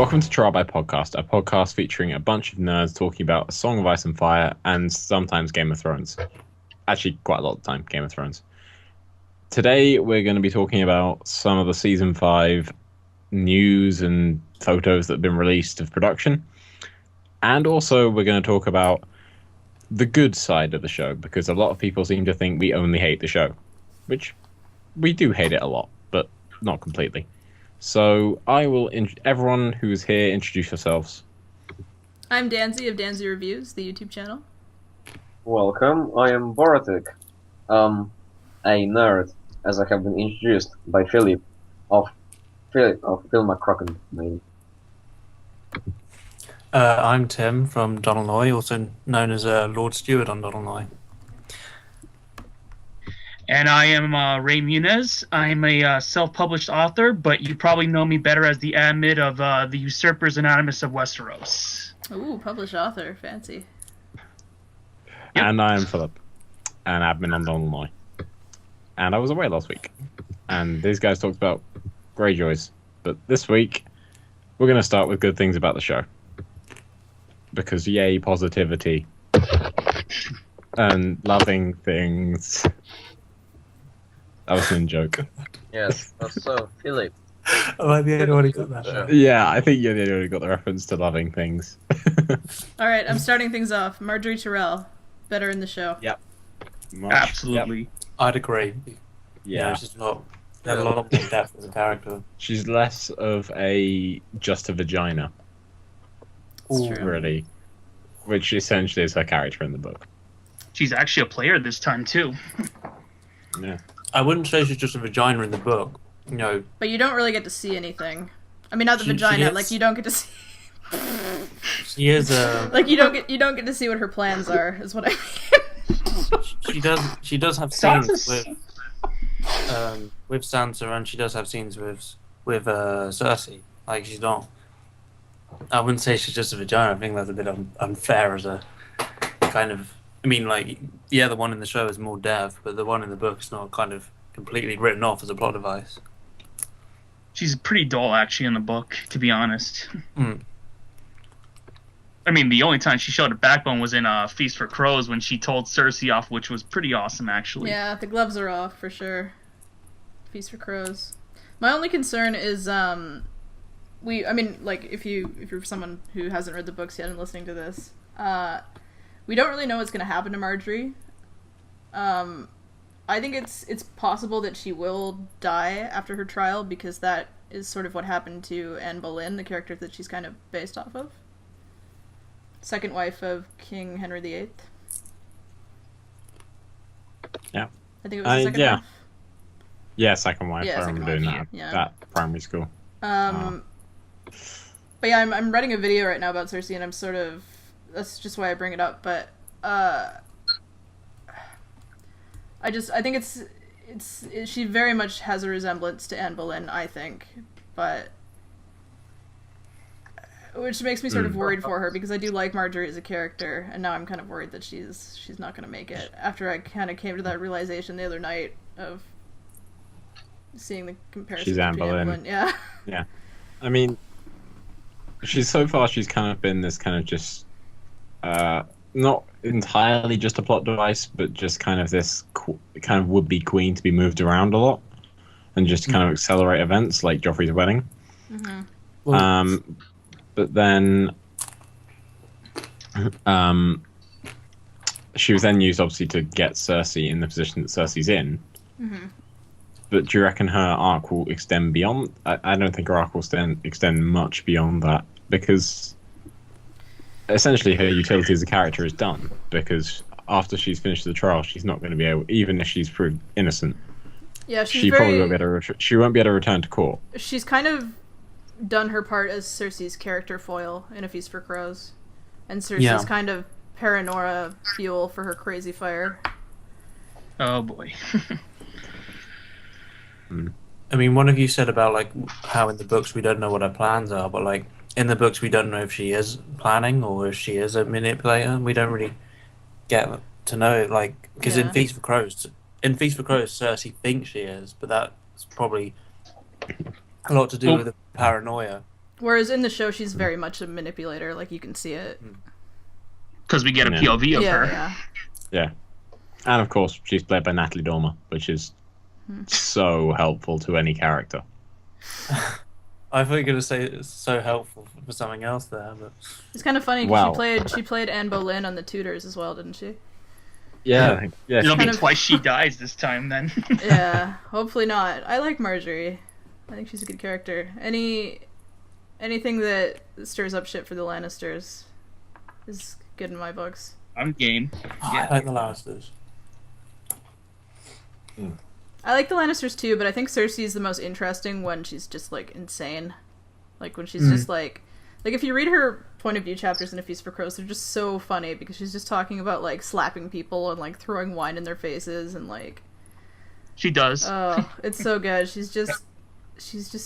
Welcome to Trial by Podcast, a podcast featuring a bunch of nerds talking about A Song of Ice and Fire and sometimes Game of Thrones. Actually, quite a lot of the time, Game of Thrones. Today, we're going to be talking about some of the Season 5 news and photos that have been released of production. And also, we're going to talk about the good side of the show, because a lot of people seem to think we only hate the show. Which, we do hate it a lot, but not completely. So I will, everyone who's here, introduce yourselves. I'm Danzy of Danzy Reviews, the YouTube channel. Welcome, I am Baratheon, a nerd, as I have been introduced by Philip of Phil McCracken, maybe. I'm Tim from Donnelnoy, also known as Lord Steward on Donnelnoy. And I am Ray Muniz. I'm a self-published author, but you probably know me better as the admin of the Usurpers Anonymous of Westeros. Ooh, published author, fancy. Yep. And I am Philip, an admin on Donnelnoy. And I was away last week. And these guys talked about Greyjoys. But this week, we're going to start with good things about the show. Because yay, positivity. And loving things. That was a joke. Yes, so Philip. I might be the only one who got that. Yeah, I think you're the only one who got the reference to loving things. Alright, I'm starting things off. Margaery Tyrell, better in the show. Yep. Absolutely. Yep. I'd agree. Yeah. She's not. They have a lot more depth as a character. She's less of just a vagina. It's true. Really. Which essentially is her character in the book. She's actually a player this time, too. Yeah. I wouldn't say she's just a vagina in the book. You know. But you don't really get to see anything. I mean, not the She vagina, is- like you don't get to see... She is a. Like you don't get to see what her plans are, is what I mean. She does have Sansa's- scenes with Sansa, and she does have scenes with Cersei. Like, she's not. I wouldn't say she's just a vagina. I think that's a bit unfair as a kind of. I mean, like, yeah, the one in the show is more depth, but the one in the book is not kind of completely written off as a plot device. She's pretty dull, actually, in the book, to be honest. Mm. I mean, the only time she showed a backbone was in Feast for Crows when she told Cersei off, which was pretty awesome, actually. Yeah, the gloves are off, for sure. Feast for Crows. My only concern is, I mean, like, if you're someone who hasn't read the books yet and listening to this, we don't really know what's going to happen to Margaery. I think it's possible that she will die after her trial, because that is sort of what happened to Anne Boleyn, the character that she's kind of based off of. Second wife of King Henry VIII. Yeah. I think it was the second yeah. wife. Yeah, second wife. Yeah, I remember second doing wife. that Yeah. at primary school. But yeah, I'm writing a video right now about Cersei, and I'm sort of... That's just why I bring it up, but... I think it's she very much has a resemblance to Anne Boleyn, I think, but... Which makes me sort of worried for her, because I do like Margaery as a character, and now I'm kind of worried that she's not going to make it, after I kind of came to that realization the other night of seeing the comparison She's Anne between Boleyn. Yeah. Yeah. I mean, she's kind of been this kind of just, not entirely just a plot device, but just kind of this kind of would-be queen to be moved around a lot, and just kind of accelerate events like Joffrey's wedding. Mm-hmm. Well, But then, she was then used obviously to get Cersei in the position that Cersei's in. Mm-hmm. But do you reckon her arc will extend beyond? I don't think her arc will extend much beyond that, because essentially her utility as a character is done. Because after she's finished the trial, she's not going to be able, even if she's proved innocent, Yeah, she's she very... probably won't be able to. She won't be able to return to court. She's kind of done her part as Cersei's character foil in A Feast for Crows. And Cersei's Yeah. kind of paranoia fuel for her crazy fire. Oh, boy. I mean, one of you said about, like, how in the books we don't know what her plans are, but, like, in the books we don't know if she is planning or if she is a manipulator. We don't really get to know, like, because Yeah. in Feast for Crows, Cersei thinks she is, but that's probably a lot to do with the paranoia. Whereas in the show, she's very much a manipulator. Like, you can see it. Because we get a Yeah. POV of Yeah, her. yeah. Yeah. And of course, she's played by Natalie Dormer, which is so helpful to any character. I thought you were going to say it's so helpful for something else there, but It's kind of funny Wow. because she played Anne Boleyn on The Tudors as well, didn't she? Yeah. Yeah. It'll be kind of- twice she dies this time then. Yeah, hopefully not. I like Margaery. I think she's a good character. Anything that stirs up shit for the Lannisters is good in my books. I'm game. I like the Lannisters. I like the Lannisters too, but I think Cersei's the most interesting when she's just like insane. Like when she's just like if you read her point of view chapters in A Feast for Crows, they're just so funny because she's just talking about like slapping people and like throwing wine in their faces and like She does. oh, it's so good. She's just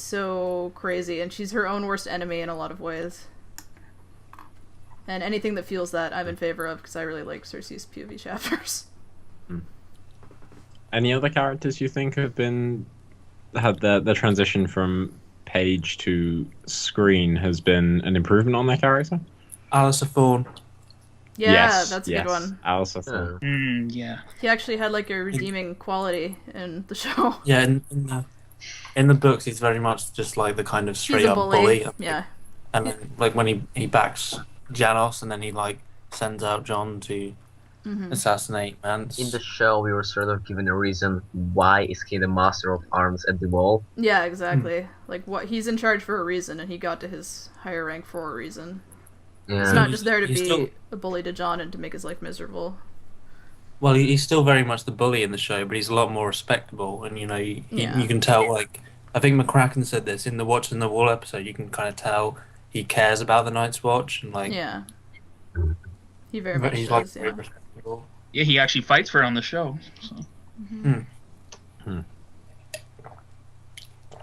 so crazy and she's her own worst enemy in a lot of ways. And anything that feels that I'm in favor of because I really like Cersei's POV chapters. Any other characters you think have had the transition from page to screen has been an improvement on their character? Alliser Thorne. Yeah, Yes, that's a yes. good one. Alliser Thorne. Yeah. He actually had like a redeeming quality in the show. Yeah, in the books, he's very much just like the kind of straight He's a up bully. Yeah. And then, like when he backs Janos, and then he like sends out Jon to assassinate Mance. In the show, we were sort of given a reason why is he the master of arms at the wall. Yeah, exactly. Like what he's in charge for a reason and he got to his higher rank for a reason. Yeah. It's not just there to He's be still- a bully to Jon and to make his life miserable. Well, he's still very much the bully in the show, but he's a lot more respectable, and you can tell. Like I think McCracken said this in the Watch on the Wall episode. You can kind of tell he cares about the Night's Watch, and like Yeah. He very much he's does, like very yeah. respectable. Yeah, he actually fights for it on the show. So.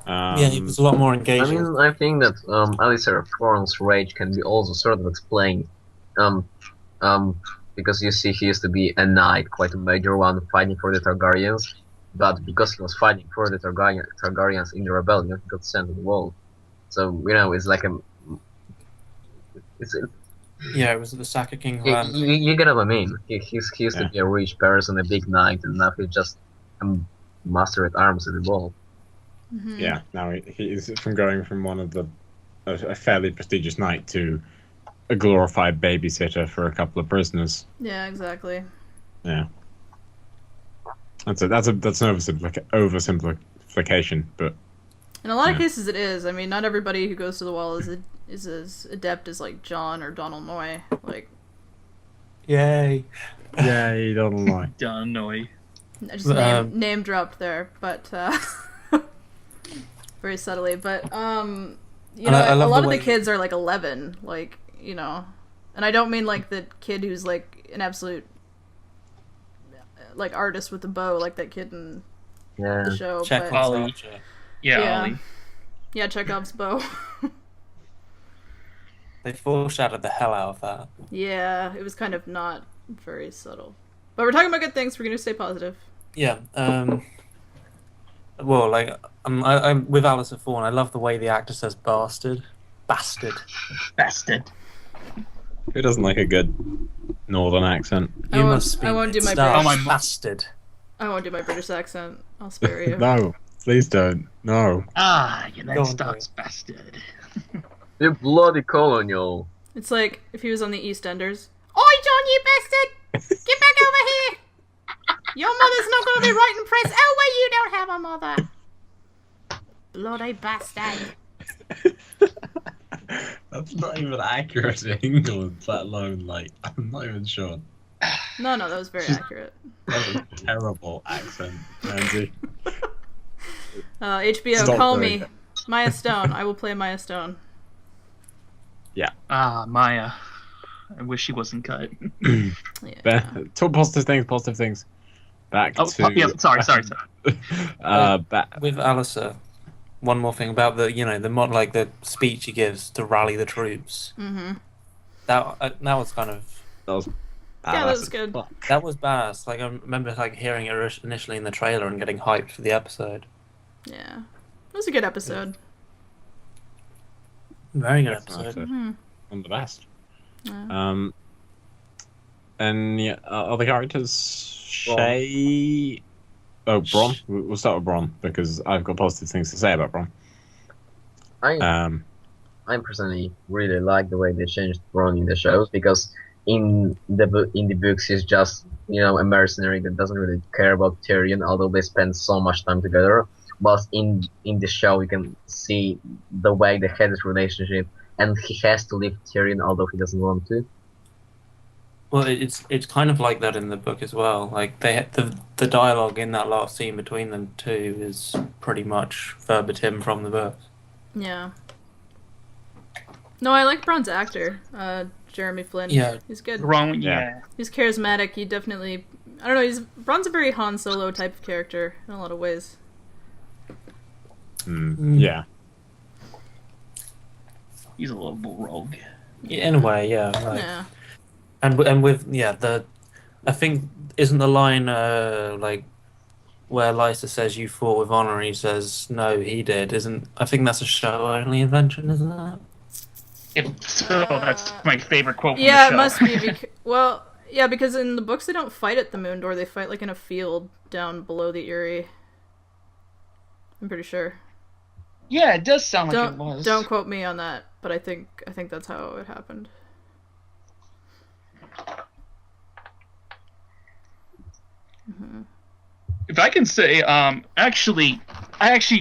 Yeah, he was a lot more I engaging. mean, I think that Alliser Thorne's rage can be also sort of explained, because you see he used to be a knight, quite a major one, fighting for the Targaryens, but because he was fighting for the Targaryens in the rebellion, he got sent to the wall. So it's like Yeah, it was the Sack of King's you, Land. you get what I mean. He used to be a rich person, a big knight, and now he's just a master at arms at the wall. Yeah, now he's going from one of a fairly prestigious knight to a glorified babysitter for a couple of prisoners. Yeah, exactly. Yeah, that's an oversimplification, but In a lot of Yeah. cases it is. I mean, not everybody who goes to the wall is as adept as like Jon or Donald Moy. Like Yay! yeah, you don't lie. Dunnoy. I just Um, name dropped there, but very subtly. But And you know, I a love lot the of the way- kids are like 11, like and I don't mean like the kid who's like an absolute like artist with the bow, like that kid in Yeah. the show. Chekhov's But Ollie. archer. Yeah, Yeah. Ollie. yeah, Chekhov's bow. They foreshadowed the hell out of that. Yeah, it was kind of not very subtle. But we're talking about good things. We're gonna stay positive. Yeah. Well, like I'm with Alliser Thorne. I love the way the actor says bastard. Bastard. Bastard. Who doesn't like a good northern accent? I You won't- must be I won't do my starved British. Oh, my- bastard. I won't do my British accent. I'll spare you. No, please don't. No. Ah, you Go Ned on, Stark's bastard. You bloody colonial. It's like if he was on the EastEnders. Oi, John, you bastard! Get back over here! Your mother's not gonna be writing press. Oh, well, you don't have a mother. Bloody bastard. That's not even accurate in England, let alone like I'm not even sure. No, that was very accurate. That's a terrible accent, Nancy. HBO, Stop call doing me. Maya Stone. I will play Maya Stone. Ah, Maya. I wish she wasn't cut. Yeah. Talk positive things. Back Oh, to yeah, sorry. back. With Alliser, one more thing about the speech he gives to rally the troops. Mm-hmm. That was kind of That was Yeah, that was good. that was badass. Like I remember like hearing it initially in the trailer and getting hyped for the episode. Yeah. It was a good episode. Very good Excellent episode. Mm-hmm. One of the best. Yeah. And yeah, other characters, Bronn. Shay. Oh, Bronn. We'll start with Bronn because I've got positive things to say about Bronn. I I personally really like the way they changed Bronn in the shows, because in the books he's just a mercenary that doesn't really care about Tyrion, although they spend so much time together. But in the show you can see the way they had this relationship, and he has to leave Tyrion although he doesn't want to. Well, it's kind of like that in the book as well. Like the dialogue in that last scene between them two is pretty much verbatim from the book. Yeah. No, I like Bronn's actor, Jeremy Flynn. Yeah. He's good. Wrong. Yeah. Yeah. He's charismatic. He definitely, I don't know. Bronn's a very Han Solo type of character in a lot of ways. Yeah. He's a little rogue. Yeah, in a way, yeah. Like, Yeah. and with I think isn't the line like where Lysa says you fought with honor, and he says no, he did. Isn't I think that's a show only invention, isn't that? So that's my favorite quote. From Yeah, the it show. must be. Well, yeah, because in the books they don't fight at the Moon Door. They fight like in a field down below the Eyrie. I'm pretty sure. Yeah, it does sound like it was. Don't quote me on that, but I think that's how it happened. If I can say, I actually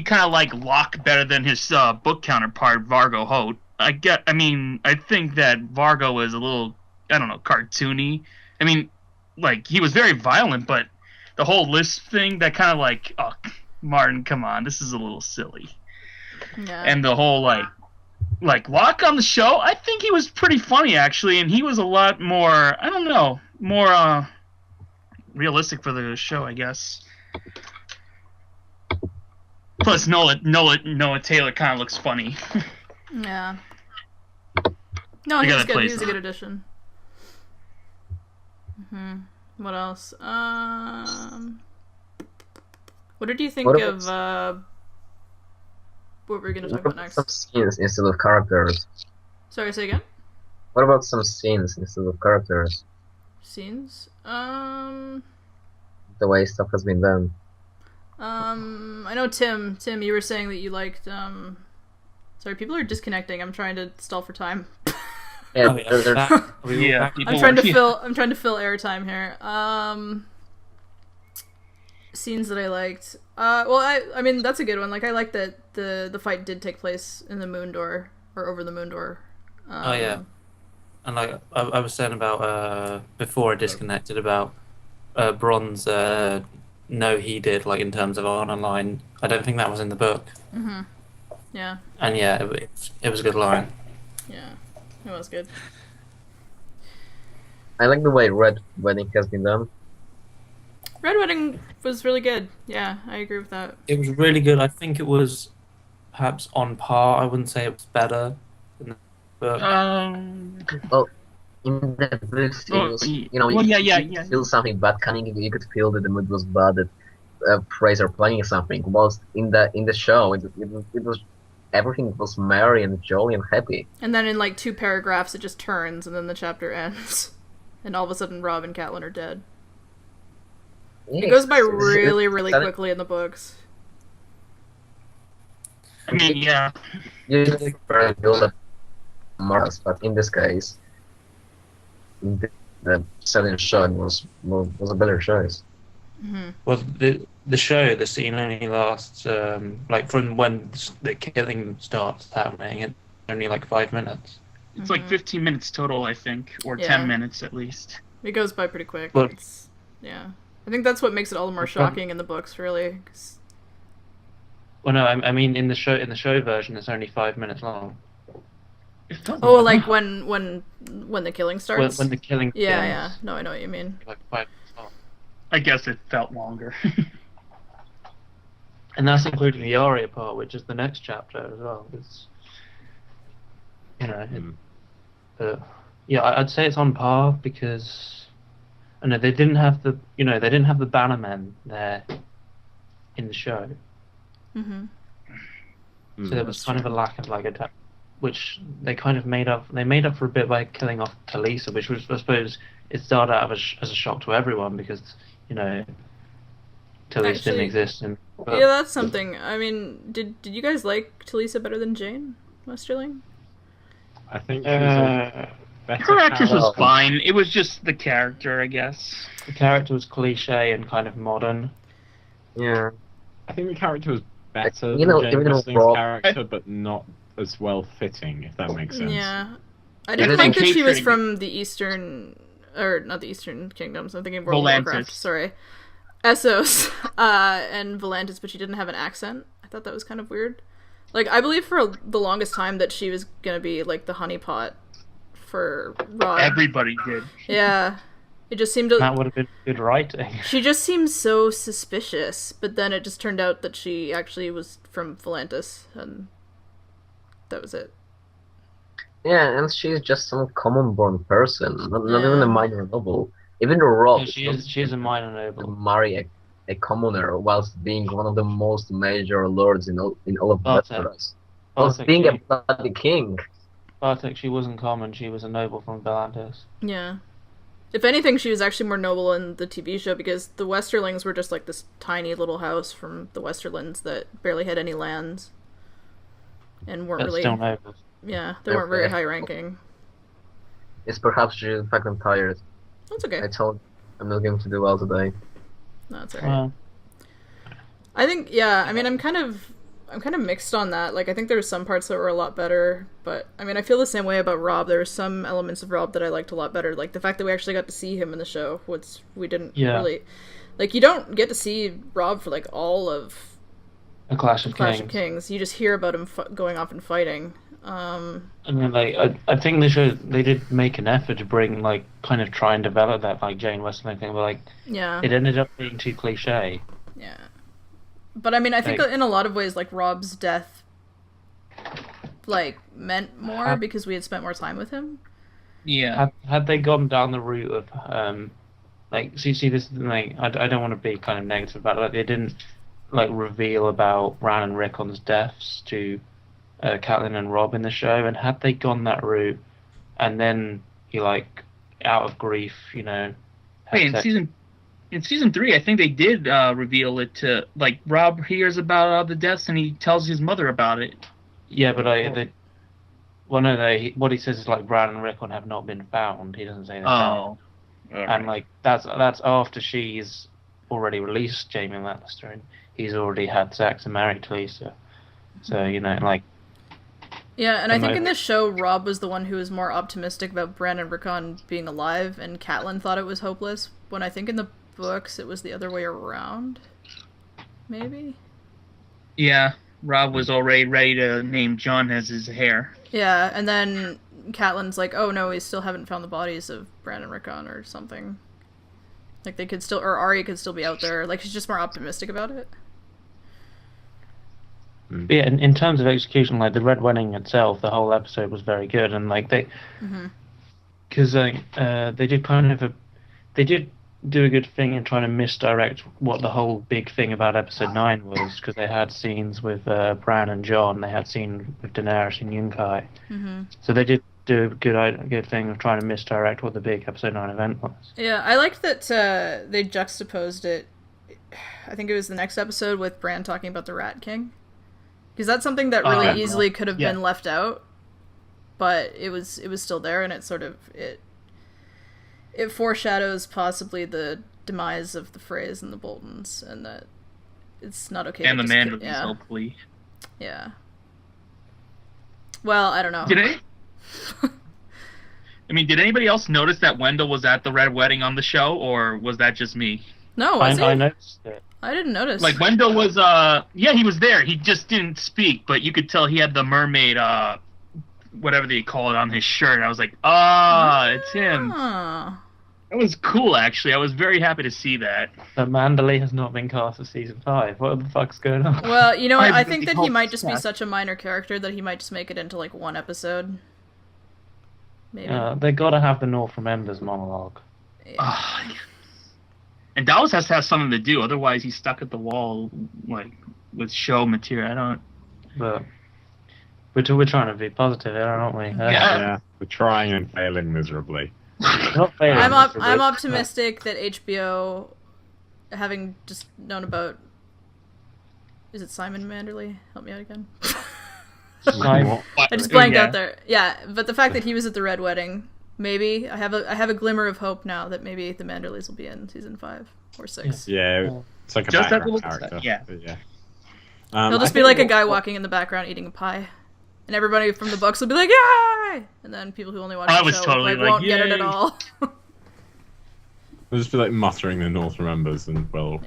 kind of like Locke better than his book counterpart Vargo Hoat. I think that Vargo is a little, I don't know, cartoony. I mean, like he was very violent, but the whole list thing, that kind of like, oh, Martin, come on, this is a little silly. Yeah. And the whole like Locke on the show, I think he was pretty funny actually, and he was a lot more, I don't know, more realistic for the show, I guess. Plus, Noah Taylor kind of looks funny. Yeah. No, You he was gotta good. play He was a some. good addition. What else? What did you think What of about- what were we gonna talk What about about next? some scenes instead of characters? Sorry, say again? What about some scenes instead of characters? Scenes? The way stuff has been done. I know Tim, you were saying that you liked, sorry, people are disconnecting. I'm trying to stall for time. Yeah, Oh, yeah, they're- Yeah, I'm trying to fill airtime here. Scenes that I liked. Well, I mean that's a good one. Like I like that the fight did take place in the Moon Door or over the Moon Door. Oh yeah, and like I was saying about before I disconnected about Bronn's no, he did, like in terms of honor line. I don't think that was in the book. Yeah, And yeah, it was a good line. yeah, it was good. I like the way Red Wedding has been done. Red Wedding was really good. Yeah, I agree with that. It was really good. I think it was perhaps on par. I wouldn't say it was better than the book. In the books, it Oh, was, yeah. you Yeah. could feel something bad coming. You could feel that the mood was bad, that Fraser playing something. Whilst in the show, it was everything was merry and jolly and happy. And then in like 2 paragraphs, it just turns, and then the chapter ends, and all of a sudden, Rob and Catelyn are dead. It goes by really, really quickly in the books. I mean, yeah. Usually very build up Mars, but in this case, the second show was a better choice. Well, the show, the scene only lasts like from when the killing starts happening. It's only like 5 minutes. It's like 15 minutes total, I think, or Yeah. 10 minutes at least. It goes by pretty quick. Well- Yeah. I think that's what makes it all the more shocking in the books, really. 'Cause- Well, no, I mean in the show version, it's only 5 minutes long. It felt Oh, long. like when the killing starts? When the killing Yeah, begins, yeah. No, I know what you mean. like 5 minutes long. I guess it felt longer. And that's including the Arya part, which is the next chapter as well. It's, yeah, I'd say it's on par because I know they didn't have the bannermen there in the show, Mm-hmm. so there was kind of a lack of like which they kind of made up. They made up for a bit by killing off Talisa, which was, I suppose, it started out as a shock to everyone because Talisa Actually, didn't exist. Yeah, that's something. I mean, did you guys like Talisa better than Jane Westerling? I think she was a better Her actress was character. fine. It was just the character, I guess. The character was cliche and kind of modern. Yeah. I think the character was better You than know, Jane even Westerling's Rob- character, but not as well fitting, if that makes sense. Yeah, I I didn't think like that she was Hatred- from the Eastern, or not the Eastern Kingdoms. I'm thinking World of Volantis. Warcraft. Sorry, Essos and Volantis, but she didn't have an accent. I thought that was kind of weird. Like, I believe for the longest time that she was gonna be like the honeypot for Rob. Everybody did. Yeah, it just seemed to. That would have been good writing. She just seemed so suspicious, but then it just turned out that she actually was from Volantis, and that was it. Yeah, and she's just some common-born person, not even Yeah. a minor noble. Even Rob Yeah, she is a minor to noble. marry a commoner whilst being one of the most major lords in all of Bartek. Westeros. Whilst Bartek, being a she, bloody king. Bartek, she wasn't common. She was a noble from Volantis. Yeah. If anything, she was actually more noble in the TV show because the Westerlings were just like this tiny little house from the Westerlands that barely had any lands. And weren't But really. still nobles. Yeah, they weren't very Okay. high ranking. It's perhaps due to the fact I'm tired. That's okay. I told I'm not going to do well today. No, that's alright. Well, I think, yeah, I mean, I'm kind of mixed on that. Like, I think there were some parts that were a lot better, but I mean, I feel the same way about Rob. There were some elements of Rob that I liked a lot better. Like the fact that we actually got to see him in the show, which we didn't really. Like, you don't get to see Rob for like all of a Clash of Clash Kings. of Kings. You just hear about him going off and fighting. I mean, like, I think they did make an effort to bring, like, kind of try and develop that, like, Jane Westerling thing, but, like, Yeah. it ended up being too cliche. Yeah. But I mean, I think Like- in a lot of ways, like, Rob's death, like, meant more because we had spent more time with him. Yeah. Had they gone down the route of, like, see, this is the thing, I don't want to be kind of negative about it, like, they didn't, like, reveal about Bran and Rickon's deaths to Catelyn and Rob in the show, and had they gone that route, and then he, like, out of grief, Wait, had in season 3, I think they did reveal it to, like, Rob hears about the deaths and he tells his mother about it. yeah, but what he says is, like, Bran and Rickon have not been found. He doesn't say that. Oh. And, like, that's after she's already released Jaime Lannister, and he's already had sex and married Talisa. So, like, Yeah, and I think in Am I- this show, Rob was the one who was more optimistic about Bran and Rickon being alive, and Catelyn thought it was hopeless, when I think in the books it was the other way around. Maybe? Yeah, Rob was already ready to name Jon as his heir. Yeah, and then Catelyn's like, oh no, we still haven't found the bodies of Bran and Rickon or something. Like, they could still, or Arya could still be out there. Like, she's just more optimistic about it. yeah, in terms of execution, like, the Red Wedding itself, the whole episode was very good, and, like, they... Because they did do a good thing in trying to misdirect what the whole big thing about episode 9 was, because they had scenes with Bran and Jon, they had scenes with Daenerys and Yunkai. So they did do a good thing of trying to misdirect what the big episode 9 event was. Yeah, I liked that they juxtaposed it. I think it was the next episode with Bran talking about the Rat King. Because that's something that really easily could have been left out, but it was still there, and it sort of it foreshadows possibly the demise of the Freys and the Boltons, and that it's not okay. And to the just Manderleys, yeah. hopefully. Yeah. Well, I don't know. Did anybody else notice that Wendell was at the Red Wedding on the show, or was that just me? No, was he? I noticed it. I didn't notice. Like, Wendell was, yeah, he was there. He just didn't speak, but you could tell he had the mermaid, whatever they call it, on his shirt. I was like, it's him. Ah. That was cool, actually. I was very happy to see that. But Manderley has not been cast for season 5. What the fuck's going on? Well, you know what? I I think that hope he might just be so. such a minor character that he might just make it into like one episode. Maybe. They gotta have the North Remembers monologue. Yeah. And Dallas has to have something to do, otherwise he's stuck at the wall, like, with show material. I don't... But We're trying to be positive here, aren't we? Yeah, we're trying and failing miserably. Not failing miserably. I'm optimistic that HBO, having just known about, is it Simon Manderley? Help me out again. I just blanked out there. Yeah, but the fact that he was at the Red Wedding, maybe I have a glimmer of hope now that maybe the Manderleys will be in season 5 or 6. Yeah, it's like a Just that background little character. yeah. But yeah. He'll just be like a guy walking in the background eating a pie, and everybody from the books will be like, "Yay!" And then people who only watch the show won't get it at all. We'll just be like muttering the North remembers, and we'll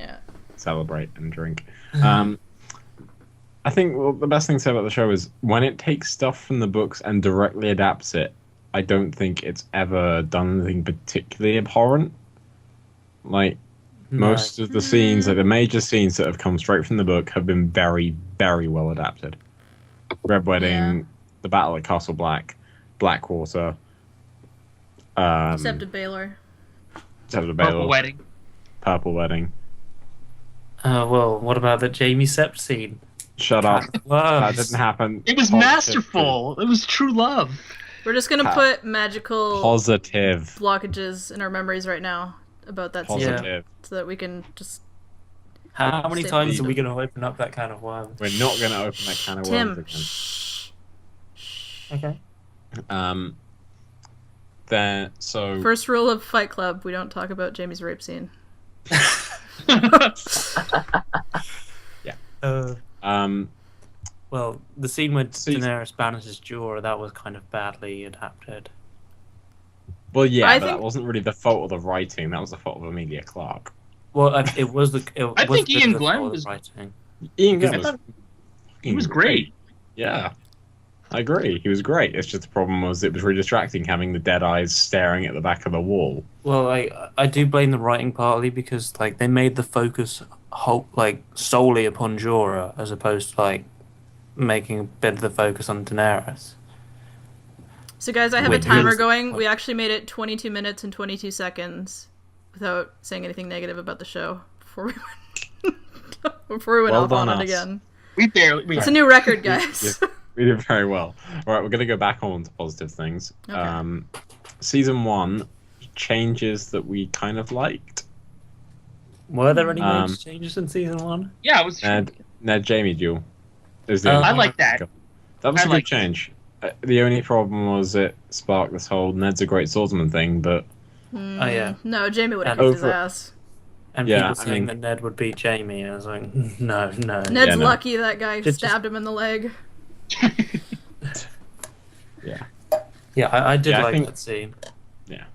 celebrate and drink. I think the best thing to say about the show is when it takes stuff from the books and directly adapts it, I don't think it's ever done anything particularly abhorrent. Like, most of the scenes, like the major scenes that have come straight from the book, have been very, very well adapted. Red Wedding, the Battle at Castle Black, Blackwater. Except a Baelor. Purple Wedding. Purple Wedding. Well, what about the Jaime Sept scene? Shut up. That didn't happen. It was masterful. It was true love. We're just gonna put magical positive blockages in our memories right now about that scene, so that we can just. How many times are we going to open up that can of worms? We're not going to open that can of worms again. Okay. Then so. First rule of Fight Club: we don't talk about Jaime's rape scene. Well, the scene where Daenerys banishes Jorah, that was kind of badly adapted. Well, yeah, but that wasn't really the fault of the writing. That was the fault of Emilia Clarke. Well, it was the. I think Ian Glenn was writing. Ian Glenn was great. Yeah, I agree. He was great. It's just the problem was it was really distracting having the dead eyes staring at the back of the wall. Well, I do blame the writing partly because like they made the focus solely upon Jorah as opposed to like making a bit of the focus on Daenerys. So guys, I have a timer going. We actually made it 22 minutes and 22 seconds without saying anything negative about the show before we went off on it again. It's a new record, guys. We did very well. All right, we're going to go back on to positive things. Okay. Season 1 changes that we kind of liked. Were there any major changes in season 1? Yeah, it was. Ned Jaime duel. I like that. That was a good change. The only problem was it sparked this whole Ned's a great swordsman thing, but... no, Jaime would have his ass. And people saying that Ned would beat Jaime, and I was like, no. Ned's lucky that guy stabbed him in the leg. Yeah, I did like that scene. Yeah.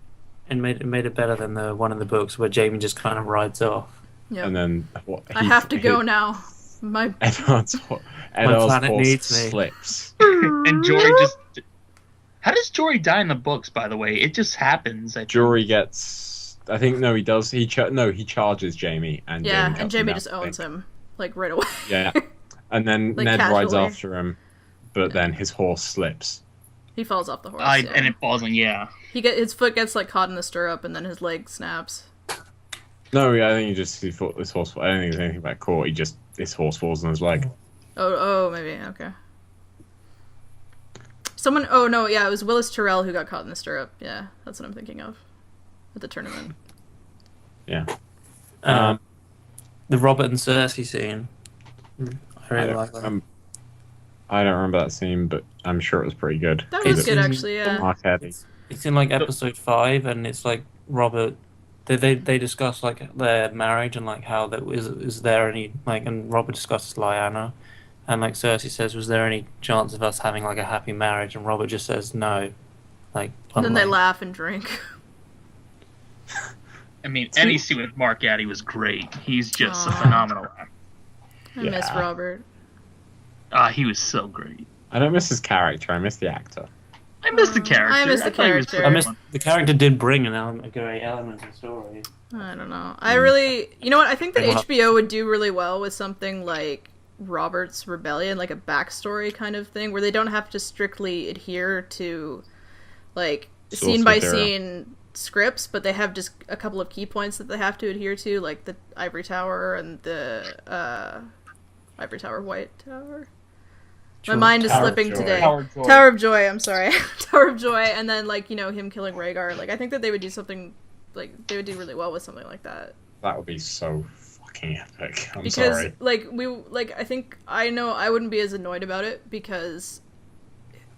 And made it better than the one in the books where Jaime just kind of rides off. Yep. And then... I have to go now. Edward's planet horse needs me. slips. And Jory just... How does Jory die in the books, by the way? It just happens. Jory gets... I think, no, he does. He charges Jaime. And Jaime just owns him, like, right away. Yeah. And then like, Ned casually rides after him, but then his horse slips. He falls off the horse. And it falls in, his foot gets, like, caught in the stirrup, and then his leg snaps. No, I think he thought this horse... I don't think there's anything about caught. His horse falls on his leg. Oh, maybe, okay. It was Willis Tyrell who got caught in the stirrup. Yeah, that's what I'm thinking of. At the tournament. Yeah. The Robert and Cersei scene. I really like that. I don't remember that scene, but I'm sure it was pretty good. That was good, actually, yeah. It's in, like, episode 5, and it's, like, Robert... They discuss, like, their marriage and, like, how that is there any... Like, and Robert discusses Lyanna. And, like, Cersei says, was there any chance of us having, like, a happy marriage? And Robert just says no. Like, and then they laugh and drink. I mean, any scene with Margaery was great. He's just a phenomenal actor. I miss Robert. He was so great. I don't miss his character. I miss the actor. I miss the character. I miss the character. I miss the character did bring a great element to the story. I don't know. I really... You know what? I think that HBO would do really well with something like Robert's Rebellion, like a backstory kind of thing, where they don't have to strictly adhere to, like, scene-by-scene scripts, but they have just a couple of key points that they have to adhere to, like the Ivory Tower and the Ivory Tower, White Tower. My mind is Tower of slipping Joy. today. Tower of Joy. Tower of Joy, I'm sorry. Tower of Joy, and then, like, you know, him killing Rhaegar. Like, I think that they would do something, like, they would do really well with something like that. That would be so fucking epic. I'm Because, sorry. I think, I know I wouldn't be as annoyed about it, because,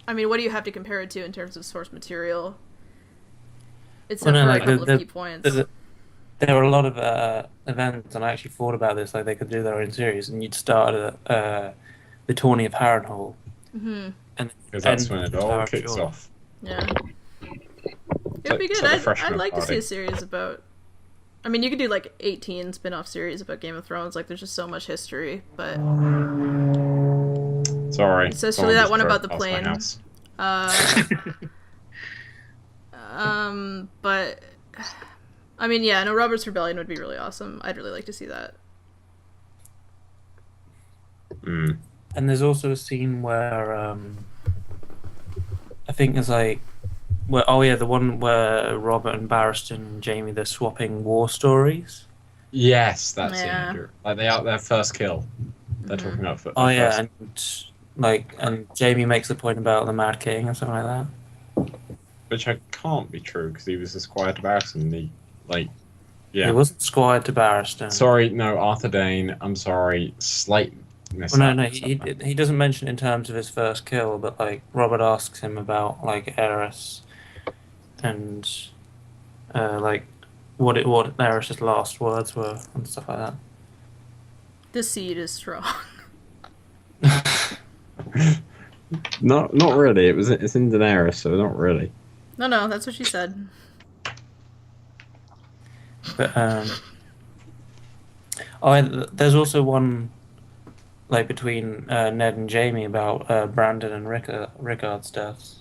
I mean, what do you have to compare it to in terms of source material? Except for a couple of key points. There were a lot of events, and I actually thought about this, like they could do their own series, and you'd start at the tourney of Harrenhal. Mm-hmm. Because that's when it all kicks off. Yeah. It would be good. I'd like to see a series about... I mean, you could do, like, 18 spin-off series about Game of Thrones. Like, there's just so much history, but... Sorry. Especially that one about the plane. But... I mean, yeah, no, Robert's Rebellion would be really awesome. I'd really like to see that. Mm. And there's also a scene where I think there's like, the one where Robert and Barristan and Jaime, they're swapping war stories. Yes, that's it. Like their first kill. They're talking about. And Jaime makes the point about the Mad King or something like that. Which can't be true because he was a squire to Barristan. He wasn't squire to Barristan. Sorry, no, Arthur Dane. I'm sorry, slight. He doesn't mention it in terms of his first kill, but like Robert asks him about like Aerys and like what Aerys' last words were and stuff like that. The seed is strong. Not really. It's in Daenerys, so not really. No, that's what she said. But there's also one like between Ned and Jaime about Brandon and Rickard's deaths.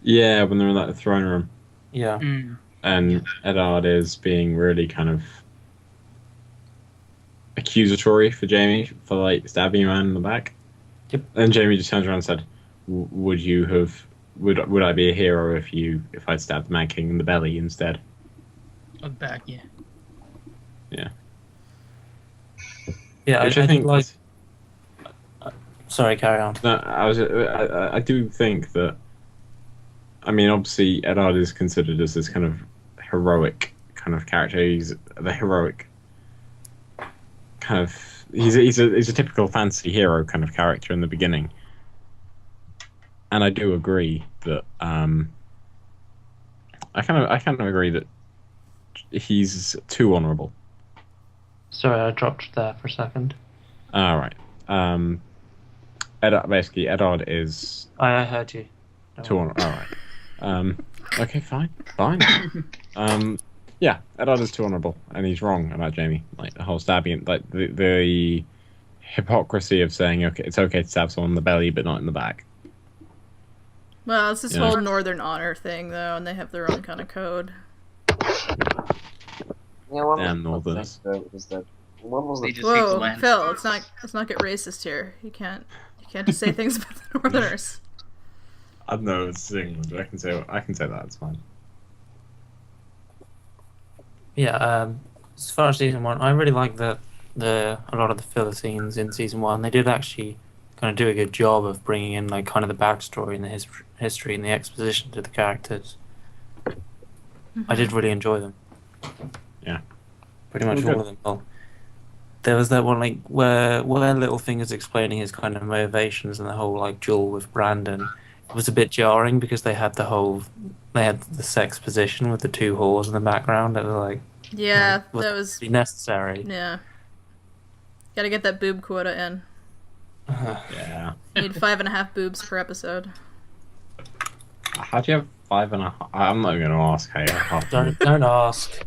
Yeah, when they're in like the throne room. Yeah. Mm. And Eddard is being really kind of accusatory for Jaime for like stabbing a man in the back. Yep. And Jaime just turns around and said, "Would I be a hero if I'd stabbed the Mad King in the belly instead?" Back, yeah. Yeah. Yeah, Which I think like. Sorry, carry on. No, I do think that. I mean, obviously, Eddard is considered as this kind of heroic kind of character. He's the heroic kind of. He's a typical fantasy hero kind of character in the beginning, and I do agree that. I kind of agree that he's too honourable. Sorry, I dropped there for a second. All right. Eddard is. I heard you. Too honourable. All right. Okay, fine. Yeah, Eddard is too honourable, and he's wrong about Jaime. Like the whole stabbing, like the hypocrisy of saying, okay, it's okay to stab someone in the belly, but not in the back. Well, it's this whole Northern Honor thing, though, and they have their own kind of code. Damn Northerners. Whoa, Phil, let's not get racist here. You can't just say things about the Northerners. I don't know, it's England, but I can say that, it's fine. Yeah, as far as season 1, I really like a lot of the filler scenes in season 1. They did actually kind of do a good job of bringing in like kind of the backstory and the history and the exposition to the characters. Mm-hmm. I did really enjoy them. Yeah, pretty much all of them. Well, there was that one like where Littlefinger's explaining his kind of motivations and the whole like duel with Brandon. It was a bit jarring because they had the sex position with the two whores in the background. It was like, that was necessary. Yeah, gotta get that boob quota in. Yeah, need 5.5 boobs per episode. How do you have 5.5? I'm not even gonna ask. Hey, don't ask.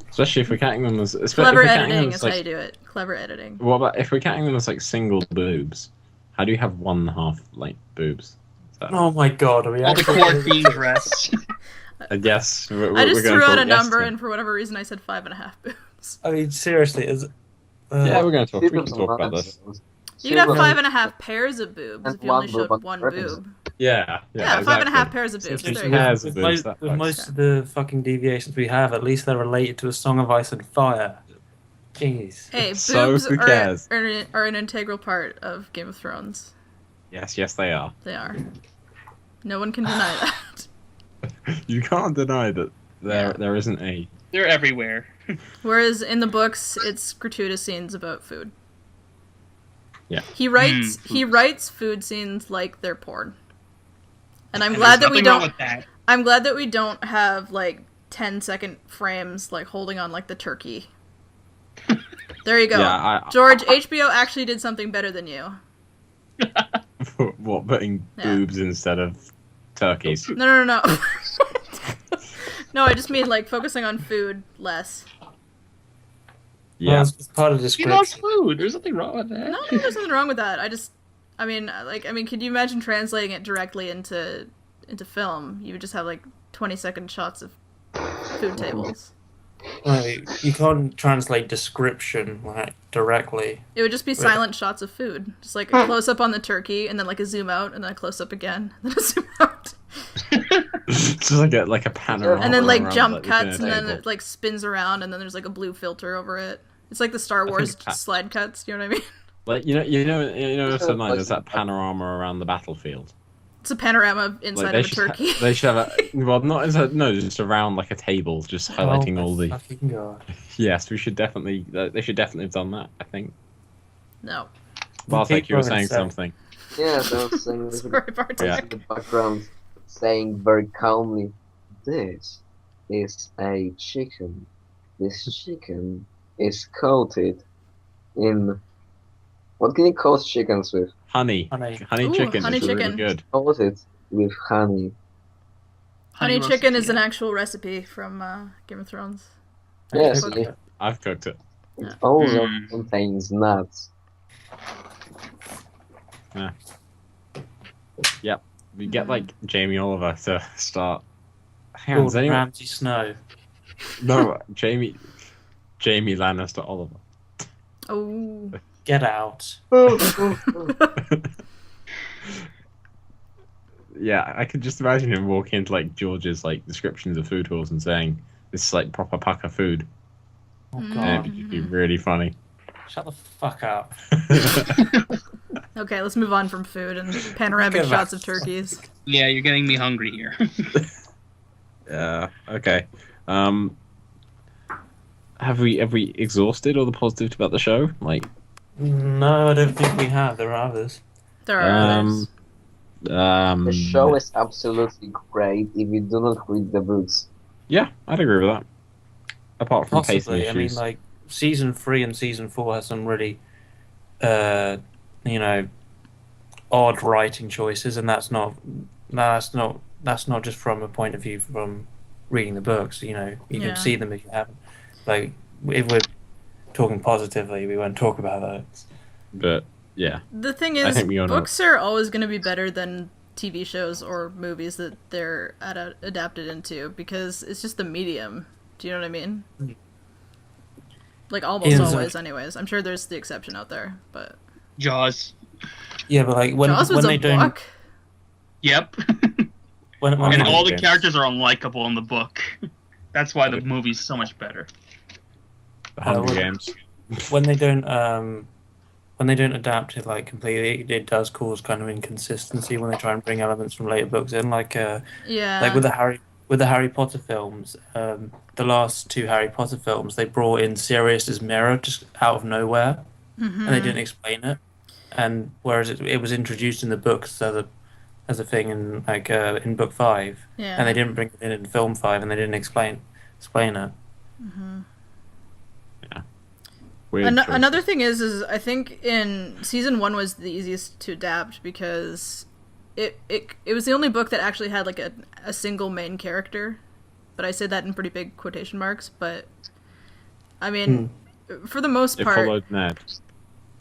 Especially if we're counting them as clever editing is how you do it. Clever editing. What about if we're counting them as like single boobs? How do you have 1.5 like boobs? Oh my god, are we all the core being dressed? Yes. I just threw out a number, and for whatever reason, I said 5.5 boobs. I mean, seriously, is it? Yeah, we're going to talk. We can talk about this. You could have 5.5 pairs of boobs if you only showed one boob. Yeah, exactly. 5.5 pairs of boobs. With most of the fucking deviations we have, at least they're related to A Song of Ice and Fire. Jeez. Hey, So boobs who cares? are an integral part of Game of Thrones. Yes, they are. They are. No one can deny that. You can't deny that there isn't a. They're everywhere. Whereas in the books, it's gratuitous scenes about food. Yeah. He writes food scenes like they're porn. And I'm And glad there's that we nothing don't wrong with that. I'm glad that we don't have like 10-second frames like holding on like the turkey. There you go. Yeah, George, HBO actually did something better than you. what, putting Yeah. boobs instead of turkeys? No. No, I just mean like focusing on food less. Yeah. Well, it's part of the He loves description. food. There's nothing wrong with that. No, there's nothing wrong with that. I mean, could you imagine translating it directly into film? You would just have like 20-second shots of food tables. Like, you can't translate description like directly. It would just be silent shots of food. Just like a close up on the turkey, and then like a zoom out, and then a close up again, and then a zoom out. Just like a panorama. And then like around, jump like, the cuts, and dinner then table. it like spins around, and then there's like a blue filter over it. It's like the Star Wars think- slide cuts. You know what I mean? Like you know, sometimes there's that panorama around the battlefield. It's a panorama inside of a turkey. They should have just around like a table, just highlighting Oh, all the. fucking God. Yes, we should definitely. They should definitely have done that. I think. No. Bartek, you were People are saying insane. something. Yes, I was saying this Sorry, Bartek. Yeah. in the background, saying very calmly, "This is a chicken. This chicken is coated in what can you coat chickens with? Honey Ooh, chicken honey is really chicken. good. Coated with honey. Honey roasted chicken is chicken. an actual recipe from Game of Thrones. Yes, Okay. I've cooked it. it also Mm. contains nuts. We get like Jamie Oliver to start. Hang on, does Gordon anyone? Ramsay Snow. No, Jamie Lannister Oliver. Oh. Get out. Yeah, I could just imagine him walking into like George's like descriptions of food halls and saying this is like proper pucker food, Oh, Mm. and God. it'd be really funny. Shut the fuck up. Okay, let's move on from food and panoramic Get shots back. of turkeys. Yeah, you're getting me hungry here. Yeah. Okay. Have we exhausted all the positives about the show? Like, No, I don't think we have. There are others. There are others. The show is absolutely great if you do not read the books. Yeah, I'd agree with that. Apart from pacing Possibly. I mean, issues. like, season 3 and season 4 has some really, odd writing choices, and that's not just from a point of view from reading the books. You know, you Yeah. can see them if you haven't. Like, if we're talking positively, we won't talk about those. But yeah, The thing I is, think we all know. books are always going to be better than TV shows or movies that they're adapted into because it's just the medium. Do you know what I mean? Mm. Like almost Is, always, anyways. I'm sure there's the exception out there, but Jaws. Yeah, but like when Jaws was they a don't book. Yep. when And Okay. all the James. characters are unlikable in the book. That's why the movie's so much better. the Hunger well- Games. when they don't adapt it like completely, it does cause kind of inconsistency when they try and bring elements from later books in, like Yeah. like with the Harry Potter films, the last 2 Harry Potter films, they brought in Sirius's mirror just out of nowhere, Mhm. and they didn't explain it. And whereas it was introduced in the books as a thing in in book 5, Yeah. and they didn't bring it in film 5, and they didn't explain it. Weird choices. Another thing is I think in season 1 was the easiest to adapt because it was the only book that actually had like a single main character, but I say that in pretty big quotation marks. But I mean, for the most It part, followed Ned.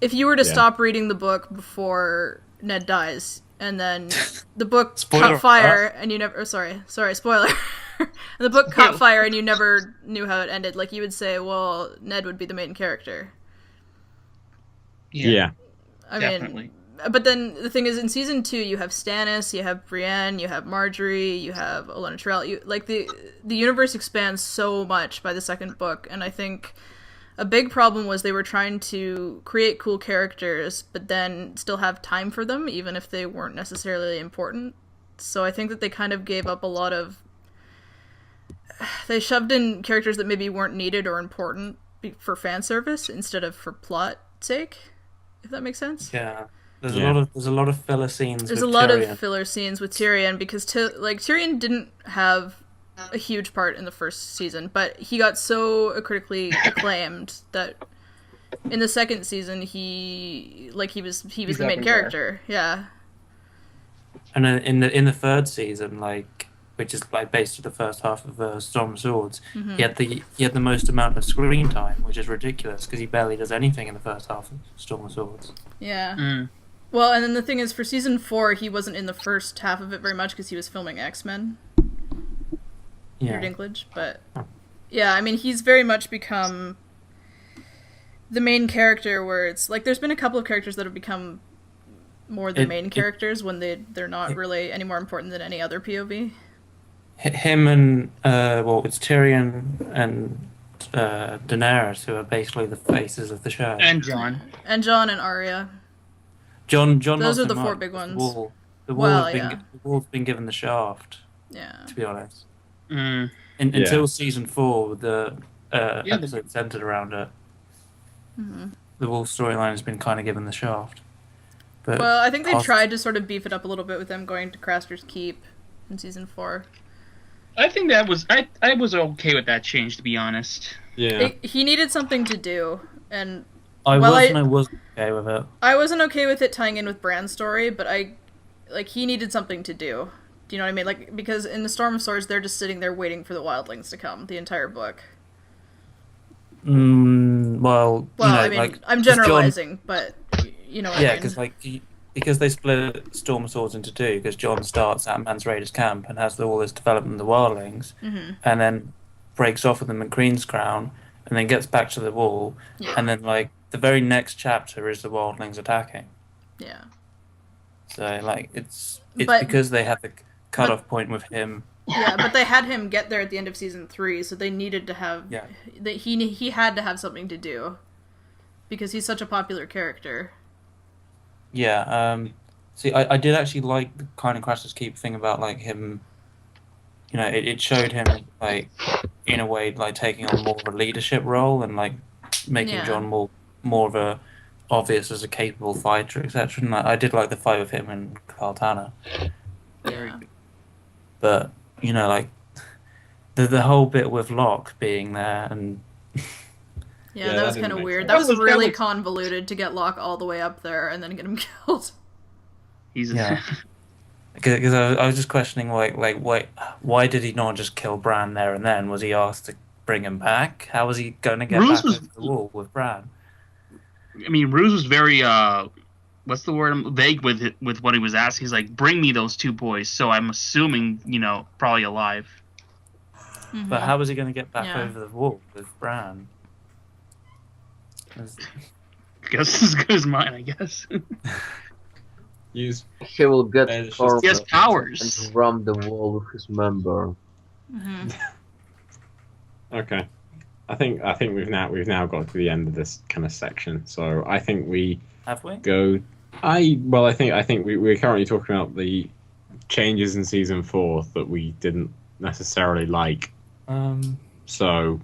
if you were to Yeah. stop reading the book before Ned dies, and then the book Spoiler. caught fire, and you never, sorry, spoiler, and the book caught fire, and you never knew how it ended, like you would say, well, Ned would be the main character. Yeah. I Definitely. mean, but then the thing is, in season 2, you have Stannis, you have Brienne, you have Margaery, you have Olenna Tyrell. The universe expands so much by the second book, and I think a big problem was they were trying to create cool characters, but then still have time for them, even if they weren't necessarily important. So I think that they kind of gave up a lot of... They shoved in characters that maybe weren't needed or important for fan service instead of for plot sake, if that makes sense. Yeah. There's a lot of filler scenes. There's with a lot Tyrion. of filler scenes with Tyrion because Tyrion didn't have a huge part in the first season, but he got so critically acclaimed that in the second season he was the main character. Yeah. And then in the third season, which is based on the first half of Storm of Swords, he had the most amount of screen time, which is ridiculous because he barely does anything in the first half of Storm of Swords. Yeah. Well, and then the thing is, for season 4, he wasn't in the first half of it very much because he was filming X-Men. Yeah. Peter Dinklage, but yeah, I mean, he's very much become the main character. Where it's like there's been a couple of characters that have become more the main characters when they're not really any more important than any other POV. Him and it's Tyrion and Daenerys who are basically the faces of the show. And Jon and Arya. John. Those not are the so four much. big ones. The Wall's been given the shaft. Yeah. To be honest. Until season 4, the episode centered around it. The Wall storyline has been kind of given the shaft. But well, I think they tried to sort of beef it up a little bit with them going to Craster's Keep in season 4. I think that was I was okay with that change, to be honest. Yeah. He needed something to do, and I wasn't okay with it. I wasn't okay with it tying in with Bran's story, but he needed something to do. Do you know what I mean? Like, because in the Storm of Swords, they're just sitting there waiting for the wildlings to come, the entire book. Well, I mean, I'm generalizing, but you know what I mean. Because they split Storm of Swords into two, because Jon starts at Mans Raider's camp and has all this development of the wildlings, and then breaks off with them in Queen's Crown, and then gets back to the Wall, and then, the very next chapter is the wildlings attacking. Yeah. So, it's because they had the cutoff point with him. Yeah, but they had him get there at the end of season 3, so they needed to have... Yeah. He had to have something to do, because he's such a popular character. Yeah, see, I did actually like the kind of Craster's Keep thing about, him... it showed him, in a way, taking on more of a leadership role and, making Jon more of a obvious as a capable fighter, etc. And I did like the fight with him and Carl Tanner. Yeah. But, the whole bit with Locke being there and... Yeah, that was kind of weird. That was really convoluted to get Locke all the way up there and then get him killed. Yeah. Because I was just questioning, why did he not just kill Bran there and then? Was he asked to bring him back? How was he going to get back over the Wall with Bran? I mean, Ruse was very, what's the word? Vague with what he was asking. He's like, bring me those two boys. So I'm assuming, probably alive. Mm-hmm. But how was he going to get back over the Wall with Bran? I guess as good as mine, I guess. He will get he has powers and ram the Wall with his member. Mm-hmm. Okay. I think we've now got to the end of this kind of section. So I think we have we go. I think we're currently talking about the changes in season 4 that we didn't necessarily like. So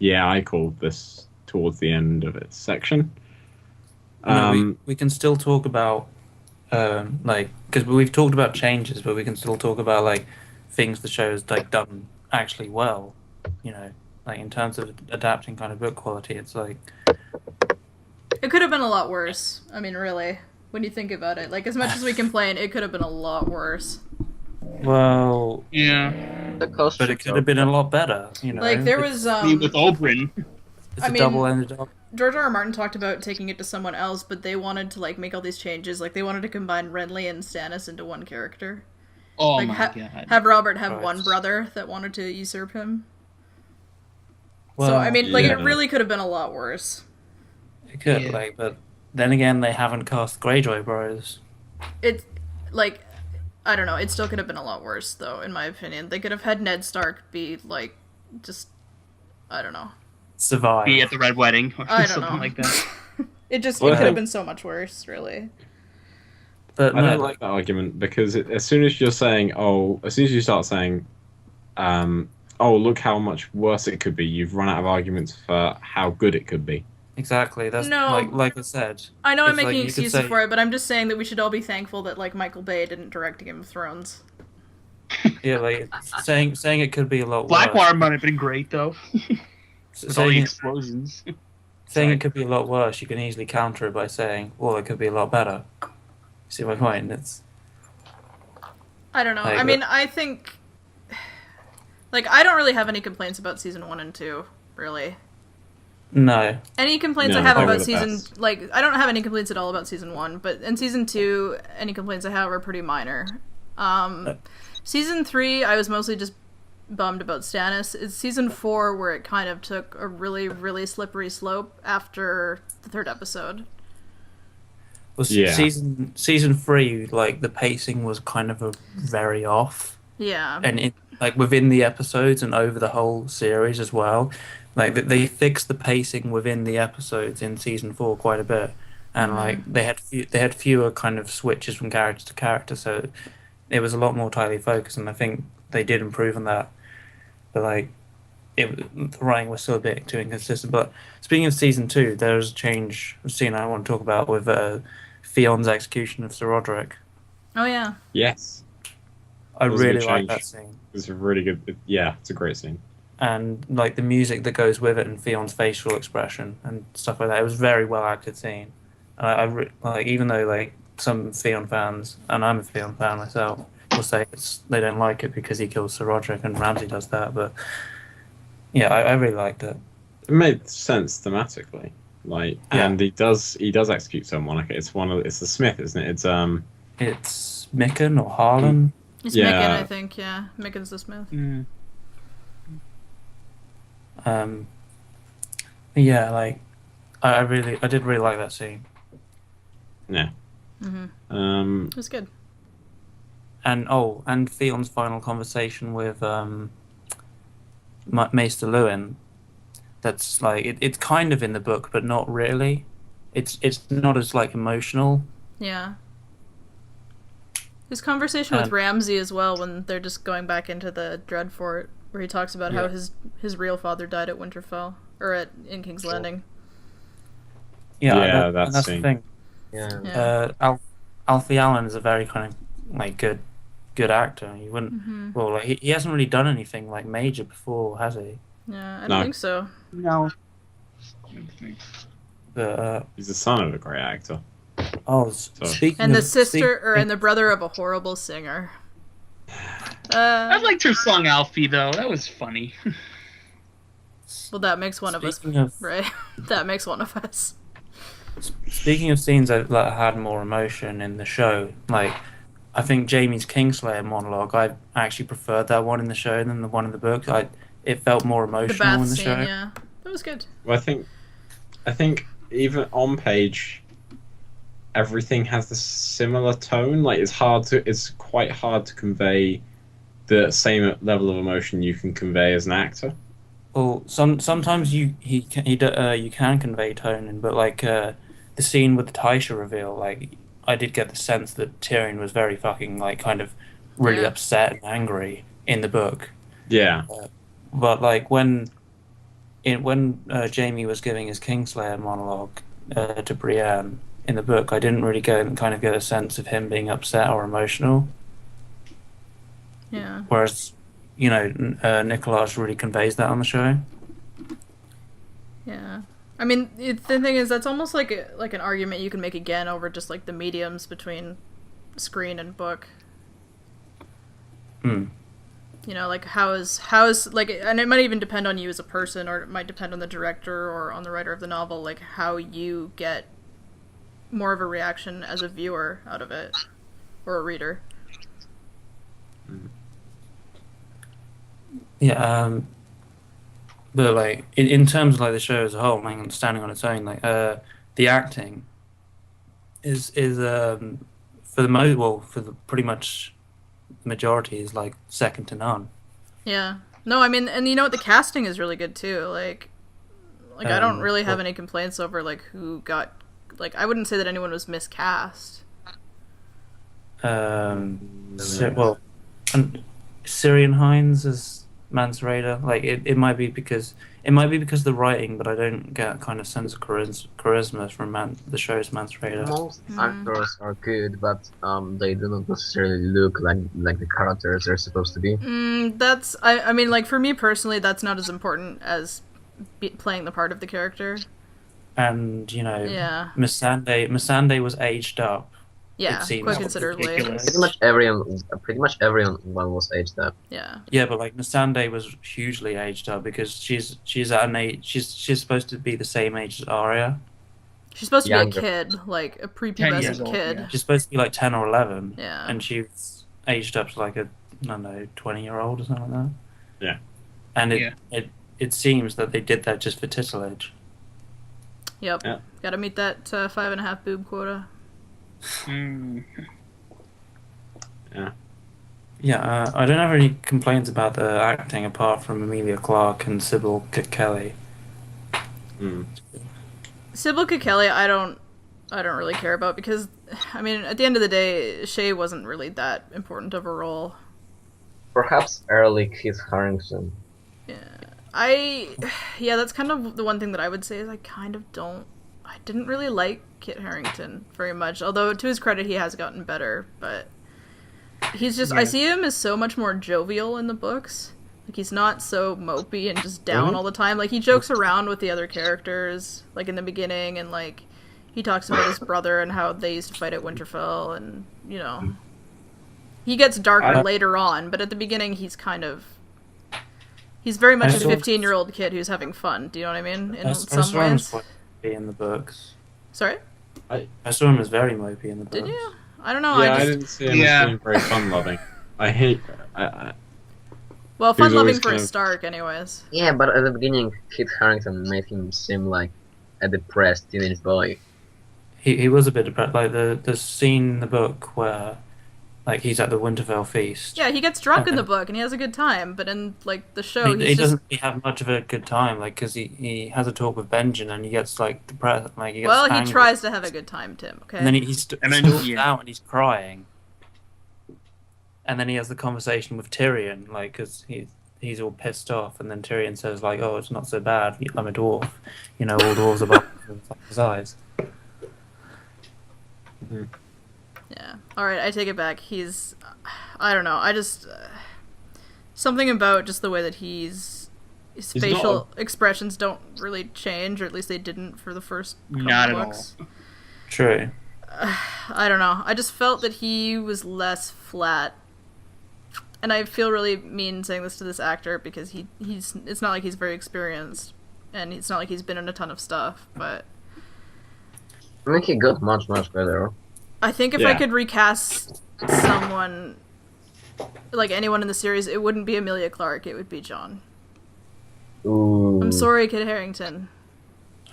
yeah, I called this towards the end of its section. We can still talk about because we've talked about changes, but we can still talk about things the show's done actually well. In terms of adapting kind of book quality, it's it could have been a lot worse. I mean, really, when you think about it, as much as we complain, it could have been a lot worse. Well, yeah, but it could have been a lot better. There was with Oberyn. It's a double-ended. George R. R. Martin talked about taking it to someone else, but they wanted to make all these changes. They wanted to combine Renly and Stannis into one character. Oh my god! Have Robert have one brother that wanted to usurp him. Well, so I mean, it really could have been a lot worse. It could, but then again, they haven't cast Greyjoy bros. It's I don't know. It still could have been a lot worse, though, in my opinion. They could have had Ned Stark be just, I don't know. survive. Be at the Red Wedding or I don't something know. like that. It could Well, have been so much worse, really. But I no, don't like that argument because as soon as you start saying, oh, look how much worse it could be, you've run out of arguments for how good it could be. exactly. That's No. like I said. I know I'm it's like making you could excuses say- for it, but I'm just saying that we should all be thankful that like Michael Bay didn't direct Game of Thrones. Yeah, like saying it could be a lot worse. Blackwater might have been great though, with all the Saying, explosions. saying Sorry. it could be a lot worse, you can easily counter it by saying, "Well, it could be a lot better." See my point? It's I don't know. Like, I mean, I think like I don't really have any complaints about season 1 and 2, really. no. Any complaints No, I have probably about the season best. like I don't have any complaints at all about season 1, but in season 2, any complaints I have are pretty minor. Season 3, I was mostly just bummed about Stannis. It's season 4 where it kind of took a really, really slippery slope after the 3rd episode. Well, Yeah. season 3, like the pacing was kind of very off, Yeah. and like within the episodes and over the whole series as well. Like they fixed the pacing within the episodes in season 4 quite a bit, and like they had fewer kind of switches from character to character, so it was a lot more tightly focused, and I think they did improve on that. But like, the writing was still a bit too inconsistent. But speaking of season 2, there's a scene I want to talk about with Theon's execution of Sir Roderick. Oh yeah. Yes, I That was a good really like change. that scene. it's a really good. Yeah, it's a great scene. And like the music that goes with it and Theon's facial expression and stuff like that. It was a very well acted scene. Like, even though like some Theon fans, and I'm a Theon fan myself, will say they don't like it because he kills Sir Roderick and Ramsay does that. But yeah, I really liked it. It made sense thematically. Like, Yeah. and he does execute someone. Like, it's the Smith, isn't it? It's Micken or Harlan. It's Yeah. Micken, I think, yeah. Micken's the Smith. Mm. Yeah, like I did really like that scene. Yeah. It was good. And Theon's final conversation with Maester Lewin. That's like it's kind of in the book, but not really. It's not as like emotional. Yeah. His conversation with Ramsay as well, when they're just going back into the Dreadfort, where he talks about how his real father died at Winterfell, or in King's Landing. Yeah, that's that the scene. thing. Yeah. Alfie Allen is a very kind of like good actor. You wouldn't well, like, he hasn't really done anything like major before, has he? Yeah, I No. don't think so. No. But He's the son of a great actor. speaking And the of, sister, and the brother of a horrible singer. I liked her song Alfie though. That was funny. Well, that makes one of us, Speaking of- right? That makes one of us. Speaking of scenes that had more emotion in the show, like I think Jaime's Kingslayer monologue, I actually preferred that one in the show than the one in the book. It felt more The emotional bath in the scene, show. yeah. That was good. Well, I think even on page, everything has the similar tone. Like, it's quite hard to convey the same level of emotion you can convey as an actor. Well, sometimes you can convey tone, but like the scene with the Taisha reveal, like I did get the sense that Tyrion was very fucking like kind of really Yeah. upset and angry in the book. Yeah. But like when Jaime was giving his Kingslayer monologue to Brienne in the book, I didn't really get a sense of him being upset or emotional. Yeah. Whereas, Nicolas really conveys that on the show. Yeah. I mean, the thing is, that's almost like an argument you can make again over just like the mediums between screen and book. You know, like how is like, and it might even depend on you as a person, or it might depend on the director or on the writer of the novel, like how you get more of a reaction as a viewer out of it, or a reader. Yeah, but like in terms of like the show as a whole, like standing on its own, like the acting is for the pretty much majority is like second to none. Yeah. No, I mean, and you know what, the casting is really good too. Like Like, I don't really have any complaints over, like, who got... Like, I wouldn't say that anyone was miscast. Syrian Hines as Mance Rayder. Like, it might be because of the writing, but I don't get a kind of sense of charisma from the show's Mance Rayder. Most actors are good, but they do not necessarily look like the characters they're supposed to be. That's... I mean, like, for me personally, that's not as important as playing the part of the character. And, you know, Missandei was aged up. Yeah, quite considerably. Pretty much everyone was aged up. Yeah. Yeah, but like Missandei was hugely aged up because she's at an age she's supposed to be the same age as Arya. She's supposed to be a kid, like a prepubescent kid. Yeah. She's supposed to be like 10 or 11. Yeah. And she's aged up to like a 20-year-old or something like that. Yeah. And it seems that they did that just for titillage. Yep. Yeah. Gotta meet that 5.5 boob quota. Yeah, I don't have any complaints about the acting apart from Emilia Clarke and Sybil Kelly. Sybil Kelly, I don't really care about because, I mean, at the end of the day, Shay wasn't really that important of a role. Perhaps early Kit Harington. Yeah, that's kind of the one thing that I would say is I didn't really like Kit Harington very much, although to his credit he has gotten better, but he's just, I see him as so much more jovial in the books. Like, he's not so mopey and just down all the time. Like, he jokes around with the other characters, like in the beginning, and like, he talks about his brother and how they used to fight at Winterfell, and, you know, he gets darker later on, but at the beginning he's very much a 15-year-old kid who's having fun, do you know what I mean? In some ways. In the books. Sorry? I saw him as very mopey in the books. Did you? I don't know. Yeah, I didn't see him as being very fun-loving. Well, fun-loving for a Stark, anyways. Yeah, but at the beginning, Kit Harington made him seem like a depressed teenage boy. He was a bit depressed. Like, the scene in the book where, like, he's at the Winterfell feast. Yeah, he gets drunk in the book, and he has a good time, but in, like, the show, he doesn't have much of a good time, like, because he has a talk with Benjen, and he gets, like, depressed, like, he gets angry. He tries to have a good time, Tim, okay? And then he stalks out, and he's crying. And then he has the conversation with Tyrion, like, because he's all pissed off, and then Tyrion says, like, oh, it's not so bad, I'm a dwarf. You know, all dwarves are black his eyes. Mm-hmm. Yeah. Alright, I take it back. I don't know, I just... something about just the way that he's facial expressions don't really change, or at least they didn't for the first couple books. Not at all. True. I don't know. I just felt that he was less flat. And I feel really mean saying this to this actor because it's not like he's very experienced, and it's not like he's been in a ton of stuff, but... I think he got much better. I think if I could recast someone, like anyone in the series, it wouldn't be Emilia Clarke, it would be Jon. Ooh. I'm sorry, Kit Harington.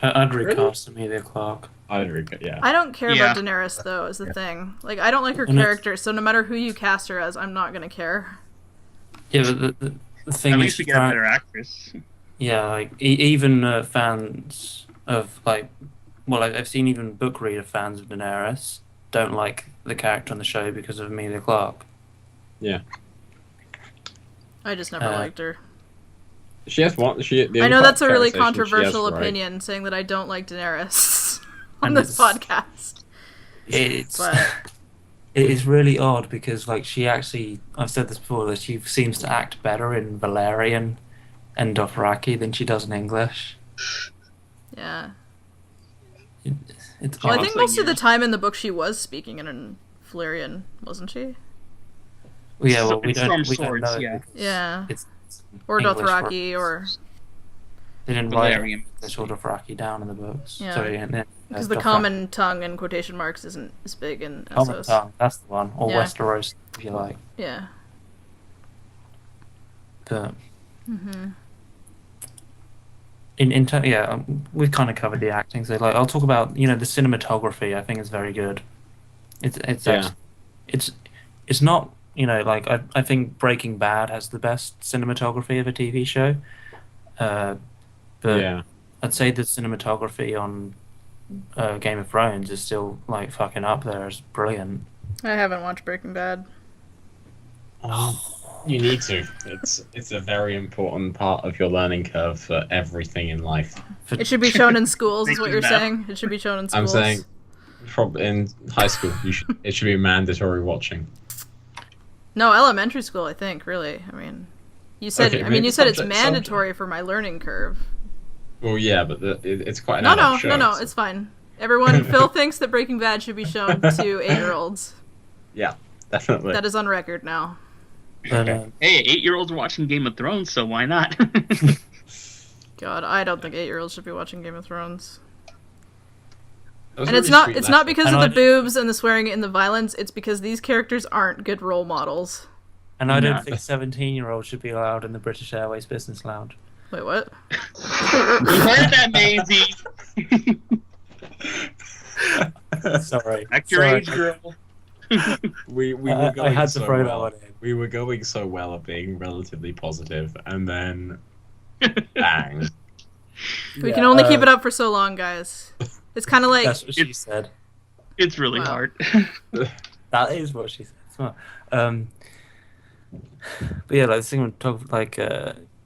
I'd recast Emilia Clarke. I don't care about Daenerys, though, is the thing. Like, I don't like her character, so no matter who you cast her as, I'm not gonna care. Yeah, but the thing at is... least we get a better actress. Yeah, like, even fans of, like... Well, I've seen even book reader fans of Daenerys don't like the character on the show because of Emilia Clarke. Yeah. I just never liked her. She has one. I know that's a really controversial opinion, saying that I don't like Daenerys on this podcast. It is really odd because, like, she actually, I've said this before, that she seems to act better in Valerian and Dothraki than she does in English. Yeah. It's I think most of the time in the book she was speaking in Valyrian, wasn't she? Well, yeah, well, we don't know. Yeah. It's or Dothraki, or... They didn't write English or Dothraki down in the books. Yeah. Because the common tongue, in quotation marks, isn't as big in Essos. Common tongue, that's the one. Or Westeros, if you like. Yeah. But... we've kind of covered the acting. So, like, I'll talk about the cinematography. I think is very good. It's not like I think Breaking Bad has the best cinematography of a TV show. But I'd say the cinematography on Game of Thrones is still like fucking up there. It's brilliant. I haven't watched Breaking Bad. You need to. It's a very important part of your learning curve for everything in life. It should be shown in schools, is what you're Breaking Bad. saying? It should be shown in schools. I'm saying, in high school, it should be mandatory watching. No, elementary school, I think, really. I mean, you said Okay, you said it's subject. mandatory for my learning curve. Well, yeah, but it's quite an No, adult show, no, so- it's fine. Everyone, Phil thinks that Breaking Bad should be shown to 8-year-olds. Yeah, definitely. That is on record now. But, Hey, 8-year-olds are watching Game of Thrones, so why not? God, I don't think 8-year-olds should be watching Game of Thrones. That was And a it's really not sweet it's not lesson. because And of the I- boobs and the swearing and the violence, it's because these characters aren't good role models. and I don't No. think 17-year-olds should be allowed in the British Airways Business Lounge. Wait, what? You heard that, Maisie. Sorry. Act your Sorry. age, girl. we were I going had to so throw that well. one in. We were going so well at being relatively positive, and then bang. We can only keep it up for so long, guys. It's kind of like That's what she said. It's really Wow. hard. That is what she said. Smart. But yeah, like the thing with talk, like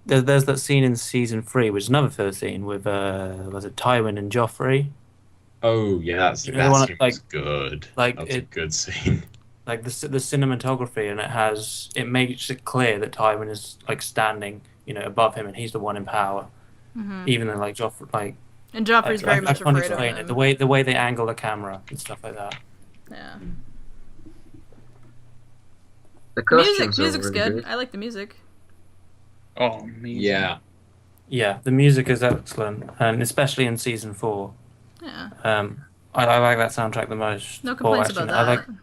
there's that scene in season 3, which is another first scene with was it Tywin and Joffrey? Oh yeah, that You know the one, scene like- was good. like That's a it- good scene. Like the cinematography, and it makes it clear that Tywin is like standing, above him, and he's the one in power. Even though like Joffrey, like and Joffrey's very I much can't afraid of explain him. it. The way they angle the camera and stuff like that. Yeah. The costumes Music's are really good. I like the music. Oh, amazing. Yeah, Yeah, the music is excellent, and especially in season 4. Yeah. I like that soundtrack the most. No complaints actually, about that.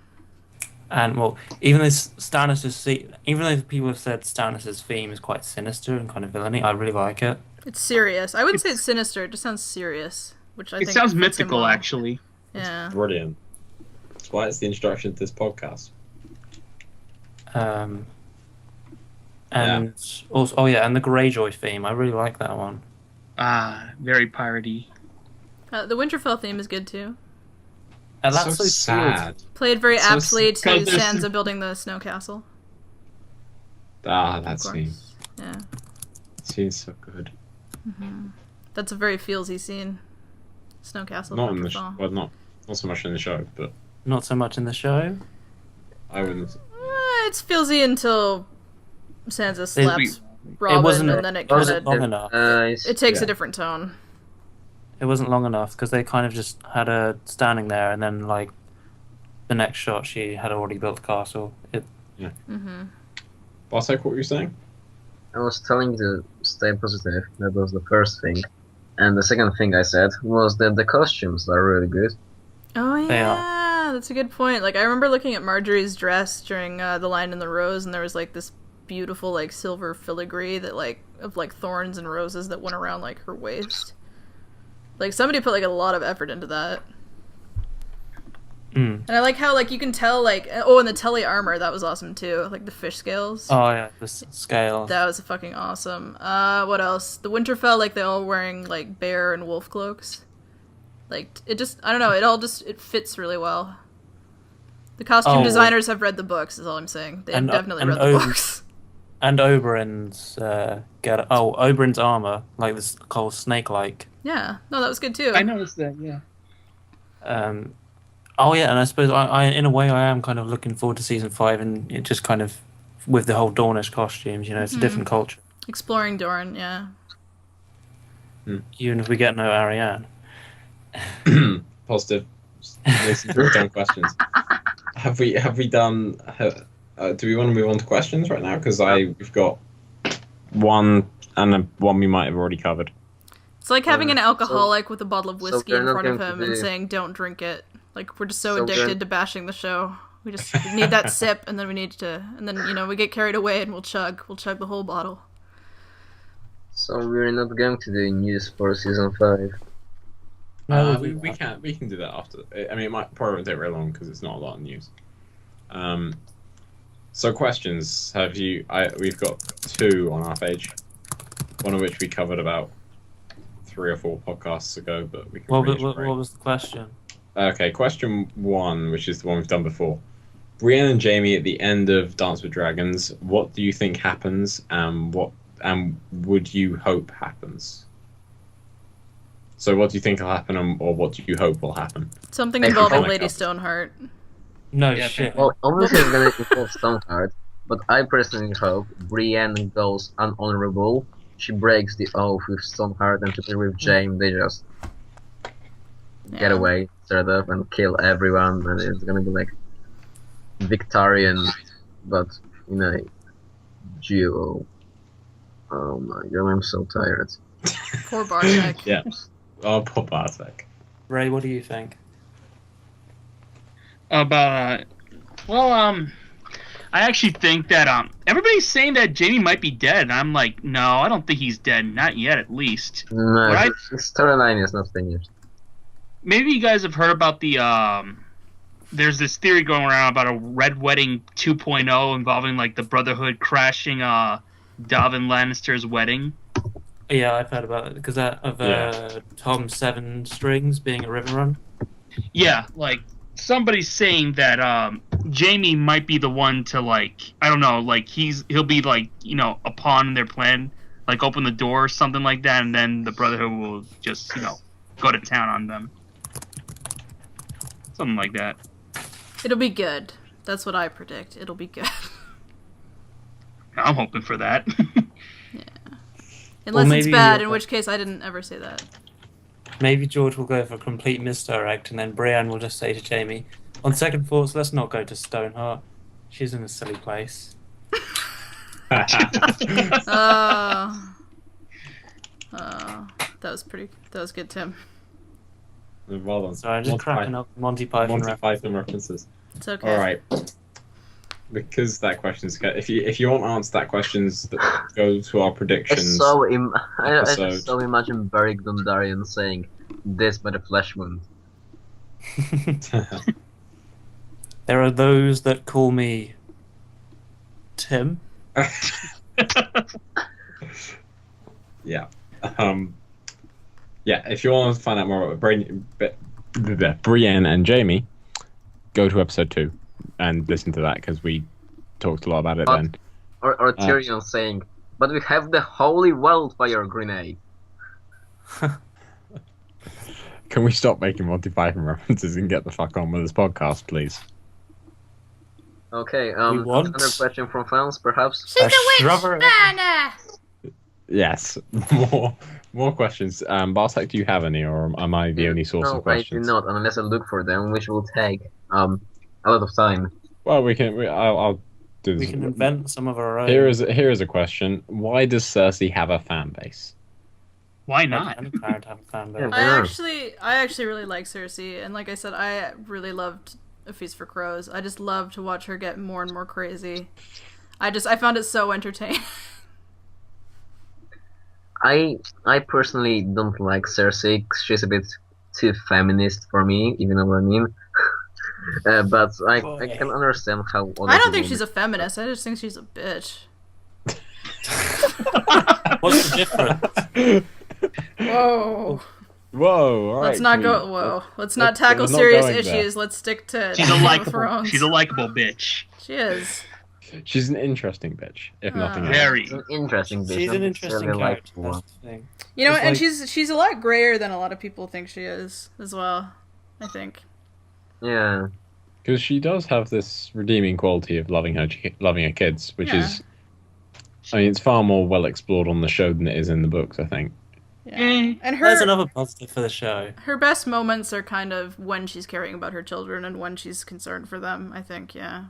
And well, even though people have said Stannis' theme is quite sinister and kind of villainy, I really like it. It's serious. I wouldn't say it's sinister. It just sounds serious, which I It think sounds fits him mythical, well. actually. Yeah. brilliant. That's why it's the introduction to this podcast. And also, and the Greyjoy theme, I really like that one. Ah, very piratey. The Winterfell theme is good too. And that's so so sad. Played very So aptly to sad. Sansa building the snow castle. Ah, Of that course. scene. Yeah. Scene's so good. That's a very feelsy scene. Snow castle. Not in the Winterfell. well, not so much in the show, but Not so much in the show. I wouldn't. It's feelsy until Sansa slaps Robin, it wasn't. and then it It wasn't kind long of enough. it takes yeah. a different tone. It wasn't long enough because they kind of just had her standing there, and then like the next shot, she had already built the castle. Bartek, what were you saying? I was telling you to stay positive. That was the first thing. And the second thing I said was that the costumes are really good. Oh They yeah, that's a good point. Like I remember looking at Margaery's dress during the Lion and the Rose, and there was like this beautiful like silver filigree that like of like thorns and roses that went around like her waist. Like somebody put like a lot of effort into that. And I like how like you can tell like and the Tully armor, that was awesome too. Like the fish scales. Oh yeah, the scale. That was fucking awesome. What else? The Winterfell, like they all wearing like bear and wolf cloaks. Like it just, I don't know. It fits really well. The costume Oh. designers have read the books. Is all I'm saying. They have And, definitely and read the Owen- books. And Oberyn's Oberyn's armor, like this whole snake-like. Yeah. No, that was good too. I noticed that, yeah. Oh yeah, and I suppose I in a way I am kind of looking forward to season 5, and it just kind of with the whole Dornish costumes. It's a different culture. Exploring Dorne. Yeah. Even if we get no Ariane. Positive. Listen to done questions. Have we done? Do we want to move on to questions right now? Because we've got one and one we might have already covered. It's like having an alcoholic with a bottle of whiskey they're in not front of going him to and do- saying, "Don't drink it." Like we're just so So addicted they're- to bashing the show. We just need that sip, and then we get carried away and we'll chug the whole bottle. So we're not going to do news for season 5. We can do that after. I mean, it might probably won't take very long because it's not a lot of news. So questions. We've got 2 on our page. One of which we covered about 3 or 4 podcasts ago, but we can. What was the question? Okay, question 1, which is the one we've done before. Brienne and Jaime at the end of Dance with Dragons. What do you think happens, and what would you hope happens? So, what do you think will happen, or what do you hope will happen? Something involving Lady Stoneheart. No Yeah, shit. Well, obviously it's gonna involve Stoneheart, but I personally hope Brienne goes unhonorable. She breaks the oath with Stoneheart, and together with Jaime, they just get away, sort of, and kill everyone, and it's gonna be like Victorian, but in a duel. Oh my god, I'm so tired. Poor Bartek. Yeah. Oh, poor Bartek. Ray, what do you think? About I actually think that everybody's saying that Jaime might be dead, and I'm like, no, I don't think he's dead, not yet, at least. No, What I- the storyline is not finished. Maybe you guys have heard about the there's this theory going around about a Red Wedding 2.0 involving like the Brotherhood crashing Davin Lannister's wedding. Yeah, I've heard about it because of Tom Seven Strings being a river run. Yeah, like somebody's saying that Jaime might be the one to like, I don't know, like he'll be like, you know, a pawn in their plan, like open the door or something like that, and then the Brotherhood will just, you know, go to town on them. Something like that. It'll be good. That's what I predict. It'll be good. I'm hoping for that. Unless it's maybe bad, in which case I didn't ever say that. Maybe George will go for a complete misdirect, and then Brienne will just say to Jaime, "On second thoughts, let's not go to Stoneheart. She's in a silly place." That was good, Tim. Well done. Sorry, I'm just cracking up Monty Python references. It's okay. All right. Because that question's if you want to answer that questions, go to our predictions. I just so imagine Beric Dondarrion saying this by the Flesh Wound. There are those that call me Tim. Yeah. Yeah, if you want to find out more about Brienne and Jaime, go to episode 2 and listen to that because we talked a lot about it then. Or Tyrion saying, "But we have the holy wildfire grenade." Can we stop making Monty Python references and get the fuck on with this podcast, please? Okay, want? another question from fans, perhaps? She's a witch burner! Yes, more questions. Bartek, do you have any, or am I the only source of questions? No, I do not, unless I look for them, which will take a lot of time. Well, I'll do this. We can invent some of our own. Here is a question. Why does Cersei have a fan base? Why not? I actually really like Cersei, and like I said, I really loved A Feast for Crows. I just love to watch her get more and more crazy. I found it so entertaining. I personally don't like Cersei. She's a bit too feminist for me, even know what I mean. But I can understand how. I don't think she's a feminist. I just think she's a bitch. What's the difference? Whoa. Whoa! All right, Let's not go. Whoa! Let's not tackle serious issues. There. Let's stick to. She's a likable bitch. She is. She's an interesting bitch, if nothing else. Very. She's an interesting bitch. She's an interesting character. That's the thing. You know, It's and like- she's a lot grayer than a lot of people think she is as well. I think. Yeah. Because she does have this redeeming quality of loving her kids, which is, I mean, it's far more well explored on the show than it is in the books, I think. Yeah. Mm. And There's another positive for the show. her best moments are kind of when she's caring about her children and when she's concerned for them, I think, yeah.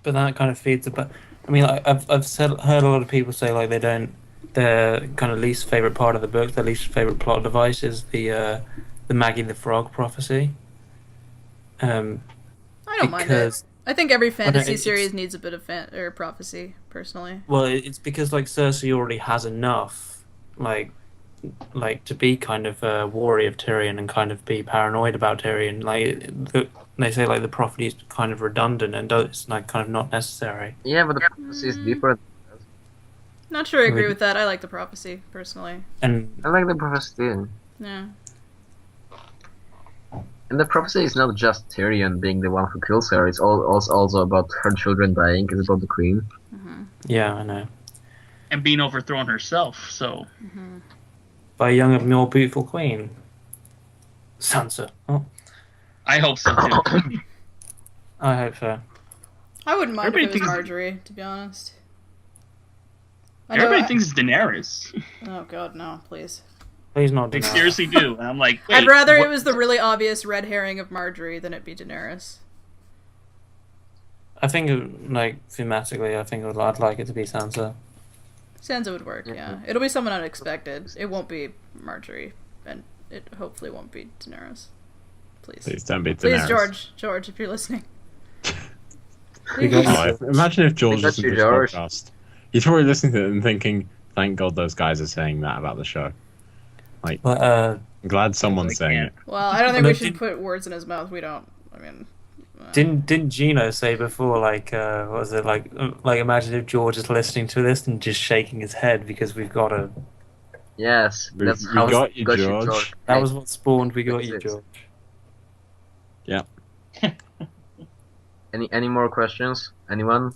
But that kind of feeds about. I mean, I've heard a lot of people say like their kind of least favorite part of the book, their least favorite plot device is the Maggie the Frog prophecy. I don't mind it. I think every fantasy it's- series needs a bit of prophecy, personally. Well, it's because like Cersei already has enough, like to be kind of wary of Tyrion and kind of be paranoid about Tyrion. Like they say, like the prophecy is kind of redundant and it's like kind of not necessary. Yeah, but the prophecy is different. Not sure I agree with that. I like the prophecy, personally. And I like the prophecy too. Yeah. And the prophecy is not just Tyrion being the one who kills her. It's also about her children dying. It's about the queen. yeah, I know. And being overthrown herself, so... By a young and more beautiful queen. Sansa. Oh, I hope so, too. I hope so. I wouldn't mind if Everybody it was thinks- Margaery, to be honest. I know Everybody thinks it's Daenerys. Oh god, no, please. Please not They Daenerys. seriously do. And I'm like, wait, I'd rather what- it was the really obvious red herring of Margaery than it be Daenerys. I think, like, thematically, I'd like it to be Sansa. Sansa would work, yeah. It'll be someone unexpected. It won't be Margaery, and it hopefully won't be Daenerys. Please. Please don't be Please, Daenerys. George, if you're listening. We got Oh, imagine if George We got listened you, to this George. podcast. He's probably listening to it and thinking, "Thank God those guys are saying that about the show." But, I'm glad someone's saying can't. it. Well, I don't think No, we should did- put words in his mouth. We don't. I mean... Didn't Gino say before, like, what was it, like imagine if George is listening to this and just shaking his head because we've got a... Yes, We- that's we how got you, George. That was what spawned We Got That's You, it. George. Any more questions? Anyone?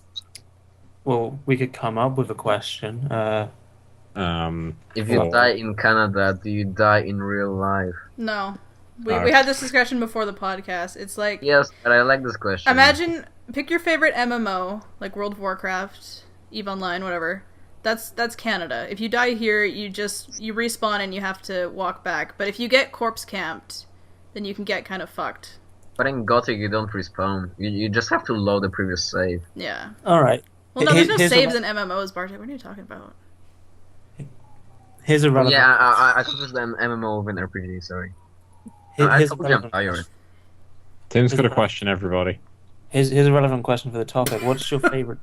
Well, we could come up with a question. If you Oh. die in Canada, do you die in real life? No. We Alright. had this discussion before the podcast. It's like... Yes, but I like this question. Imagine, pick your favorite MMO, like World of Warcraft, EVE Online, whatever. That's Canada. If you die here, you respawn and you have to walk back. But if you get corpse camped, then you can get kind of fucked. But in Gothic, you don't respawn. You just have to load the previous save. Yeah. All right. Well, no, there's no Here's a- saves in MMOs, Bartek. What are you talking about? Here's a Oh, relevant... yeah, I confused an MMO with an RPG. Sorry. I here's, a told you I'm relevant, tired. Tim's got a question, everybody. here's a relevant question for the topic. What's your favorite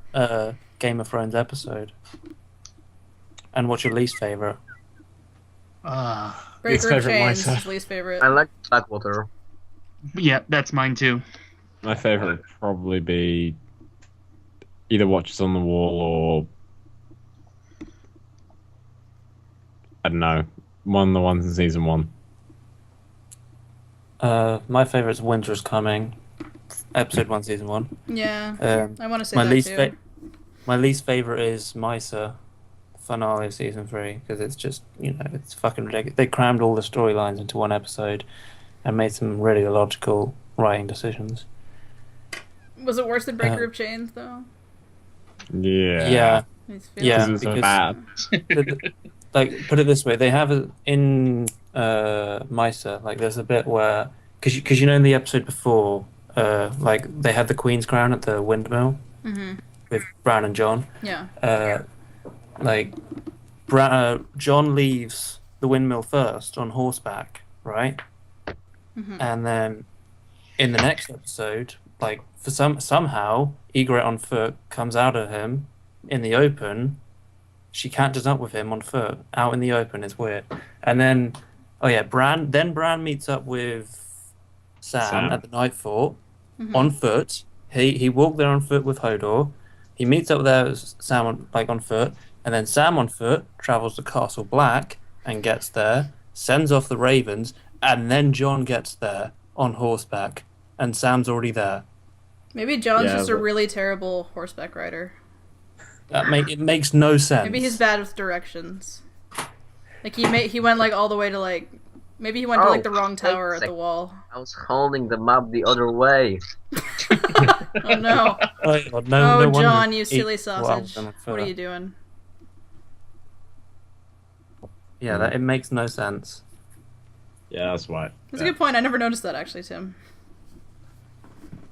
Game of Thrones episode? And what's your least favorite? Breaker of favorite Chains myself. is least favorite. I like Blackwater. Yeah, that's mine, too. My favorite would probably be either Watchers on the Wall or I don't know, one of the ones in season 1. My favorite's Winter's Coming, episode 1, season 1. Yeah. I want to say My that least too. my least favorite is Misa, finale of season 3, because it's just, it's fucking ridiculous. They crammed all the storylines into one episode and made some really illogical writing decisions. Was it worse than Breaker of Chains, though? Yeah. Yeah, These Yeah, feelings? This is so because- bad. like, put it this way, they have in Misa, like, there's a bit where, because in the episode before, like, they had the Queen's Crown at the windmill Mm-hmm. with Bran and Jon. Yeah. Like, Jon leaves the windmill first on horseback, right? Mhm. And then in the next episode, like, for somehow Ygritte on foot comes out of him in the open. She catches up with him on foot out in the open. It's weird. And then, Bran meets up with Sam at the Night Fort Mhm. on foot. He walked there on foot with Hodor. He meets up there with Sam on foot, and then Sam on foot travels to Castle Black and gets there, sends off the Ravens, and then Jon gets there on horseback, and Sam's already there. Maybe John's Yeah, just a but- really terrible horseback rider. It makes no sense. Maybe he's bad with directions. Like he went like all the way to like maybe he went to like the wrong tower at the wall. I was holding the map the other way. Oh no! Oh, God, no wonder John, you he- silly well, sausage! on What foot. are you doing? Yeah, it makes no sense. Yeah, that's right. That's a good point. I never noticed that actually, Tim.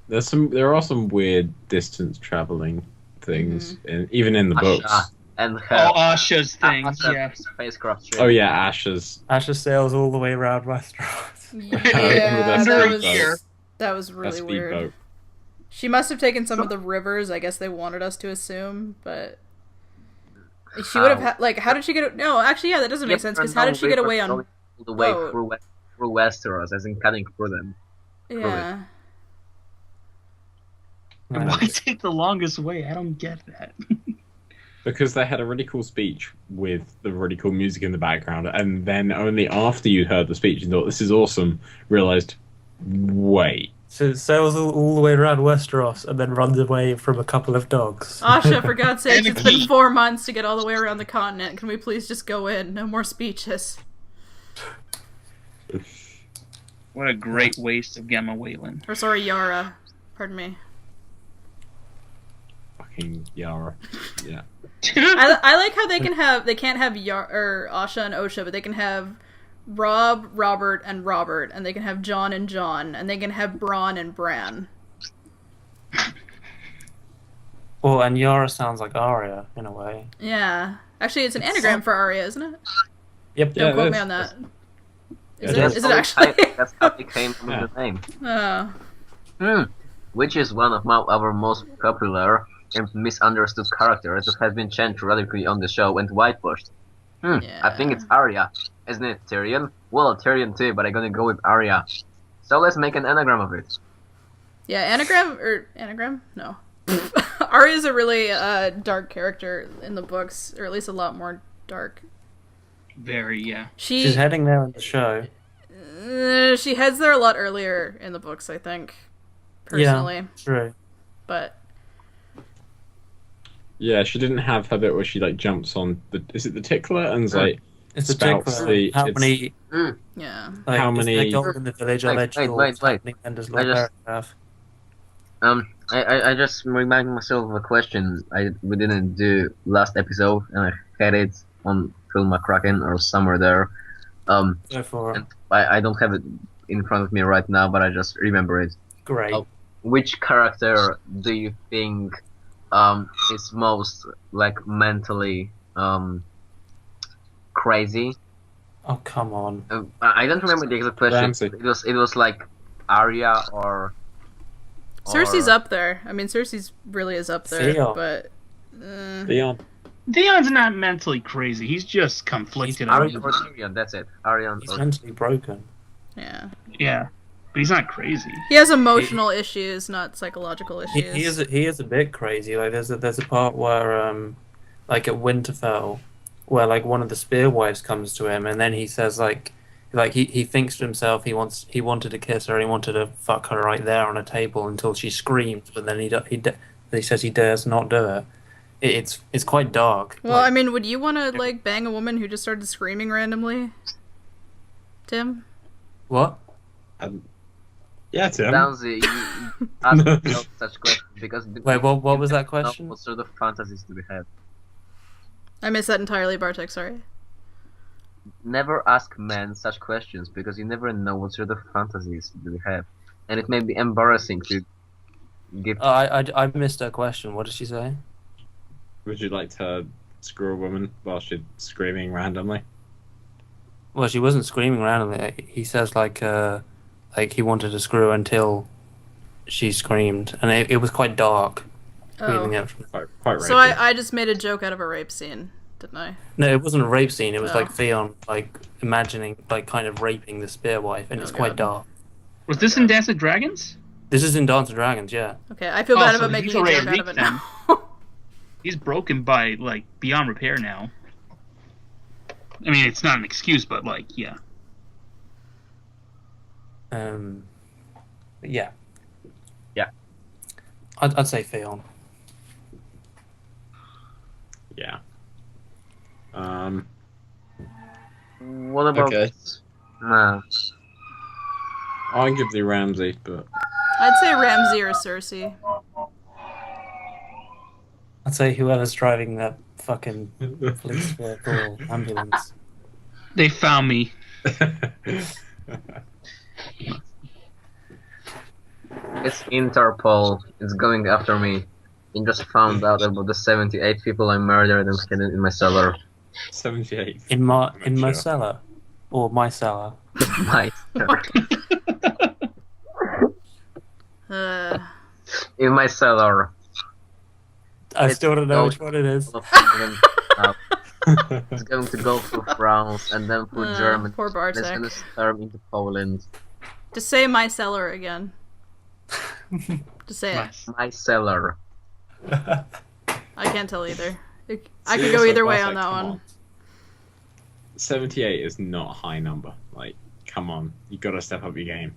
There are some weird distance traveling things, even in the books. Asha and Oh, her Asha's thing, Asha yeah. spacecraft ship. Oh yeah, Ashes. Asher sails all the way around Westeros. Yeah, Under that a was year. that was That really weird. speedboat. She must have taken some of the rivers. I guess they wanted us to assume, but she would have had like. How did she get? No, actually, yeah, that doesn't make sense. Because how did she get away on? All the way boat? through Westeros, as in cutting through them. Yeah, Why take the longest way? I don't get that. Because they had a really cool speech with the really cool music in the background, and then only after you heard the speech and thought, this is awesome, realised, wait. So it sails all the way around Westeros and then runs away from a couple of dogs. Asha, for God's sake, And a it's been key. 4 months to get all the way around the continent. Can we please just go in? No more speeches. What a great waste of Gemma Whalen. Or sorry, Yara. Pardon me. Fucking Yara. Yeah. I like how they can't have Asha and Osha, but they can have Rob, Robert, and Robert, and they can have John and John, and they can have Bronn and Bran. Well, and Yara sounds like Arya, in a way. Yeah. Actually, it's an anagram for Arya, isn't it? Yep. Don't Yeah, quote it me is. on that. Yeah, Is it actually? That's how it came from Yeah. the name. Oh. Which is one of our most popular and misunderstood characters that has been changed radically on the show and whitewashed. I think it's Arya. Isn't it Tyrion? Well, Tyrion too, but I'm gonna go with Arya. So let's make an anagram of it. Yeah, anagram? No. Arya's a really dark character in the books, or at least a lot more dark. Very, yeah. She's heading there in the show. She heads there a lot earlier in the books, I think. Personally. Yeah, true. But Yeah, she didn't have her bit where she like jumps on the. Is it the tickler and like It's a spouts tickler. the? How it's- many? yeah. Like, How is many- there gold in the village? Are there Wait, jewels wait. happening and does I Lord just- Beric have? I just remind myself of a question we didn't do last episode, and I had it on Phil McCracken or somewhere there. Go for it. And I don't have it in front of me right now, but I just remember it. Great. Oh. Which character do you think is most like mentally crazy? Oh, come on. I don't remember the exact question. Ramsay. It was like Arya or Cersei's up there. I mean, Cersei's really is up there, Theon. but... Theon. Theon's not mentally crazy. He's just conflicted. Arya or Tyrion. That's it. Arya He's or mentally broken. Yeah. Yeah, but he's not crazy. He has emotional issues, not psychological issues. He is a bit crazy. Like there's a part where like at Winterfell, where like one of the spearwives comes to him, and then he says like he thinks to himself he wanted to kiss her, he wanted to fuck her right there on a table until she screams, but then he says he dares not do it. It's quite dark. Well, I mean, would you want to, like, bang a woman who just started screaming randomly? Tim? What? Yeah, Tim. Downsy, you ask yourself such questions because Wait, what was that you don't know question? what sort of fantasies do we have? I missed that entirely, Bartek, sorry. Never ask men such questions because you never know what sort of fantasies do we have, and it may be embarrassing to give. I missed her question. What did she say? Would you like to screw a woman while she's screaming randomly? Well, she wasn't screaming randomly. He says like he wanted to screw her until she screamed, and it was quite dark. Reading Oh. it. Quite So right. I just made a joke out of a rape scene, didn't I? No, it wasn't a rape scene. It was Oh. like Theon like imagining like kind of raping the spearwife, and it's quite God. dark. Was this in Dance of Dragons? This is in Dance of Dragons, yeah. Okay, I feel Oh, bad so about making he's a already joke out of it leaked now. He's broken by like beyond repair now. I mean, it's not an excuse, but like, yeah. But yeah. Yeah. I'd say Theon. Yeah. What about? Okay. Nah. I'll give the Ramsay, but I'd say Ramsay or Cersei. I'd say whoever's driving that fucking police vehicle or ambulance. They found me. It's Interpol. It's going after me. He just found out about the 78 people I murdered and hidden in my cellar. 78. In my Sure. cellar. Or my cellar. My cellar. In my cellar. I It's still don't know going- which one it is. It's going to go for France and then for Germany. Poor And it's going to Bartek. storm into Poland. Just say my cellar again. Just say it. Nice. My cellar. I can't tell either. I could go either way on that one. 78 is not a high number. Like, come on, you gotta step up your game.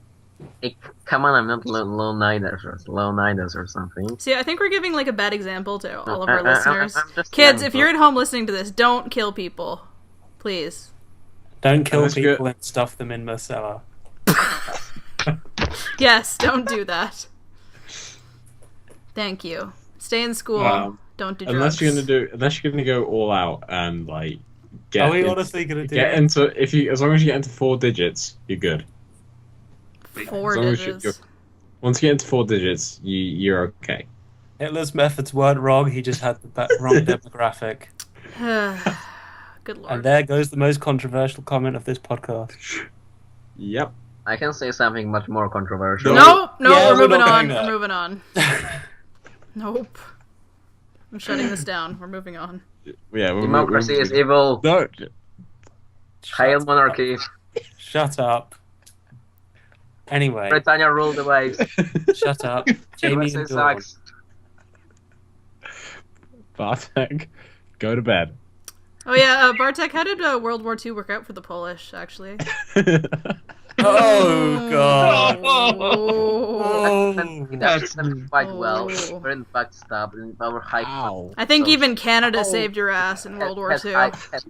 Hey, come on, I'm not low niders or something. See, I think we're giving like a bad example to all of our listeners. I'm just Kids, young, if you're at home listening to this, don't kill people, please. Don't kill Unless you're- people and stuff them in the cellar. Yes, don't do that. Thank you. Stay in school. Don't do drugs. Unless you're gonna go all out and like Are we honestly gonna do it? As long as you get into 4 digits, you're good. 4 as long as digits. Once you get into 4 digits, you're okay. Hitler's methods weren't wrong, he just had the wrong demographic. Good lord. And there goes the most controversial comment of this podcast. Yep. I can say something much more controversial. No, Yeah, we're moving not on. doing that. We're moving on. Nope. I'm shutting this down. We're moving on. Yeah. Democracy is evil. No. Hail monarchy. Shut up. Anyway, Britannia rule the waves. shut up. Jamie USA and Dawn. sucks. Bartek, go to bed. Oh yeah, Bartek, how did World War II work out for the Polish, actually? Oh god. Oh. It actually went quite well. We're in backstab and our high. Ow. I think even Canada saved your ass in World War had II.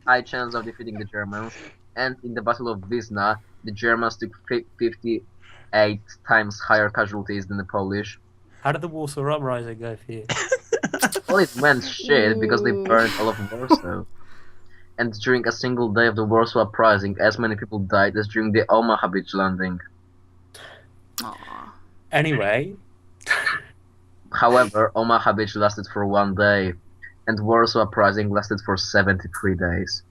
high chance of defeating the Germans, and in the Battle of Wisna, the Germans took 58 times higher casualties than the Polish. How did the Warsaw Uprising go for you? Well, it went shit because they burned all of Warsaw. And during a single day of the Warsaw Uprising, as many people died as during the Omaha Beach landing. Aw. Anyway, However, Omaha Beach lasted for 1 day, and Warsaw Uprising lasted for 73 days.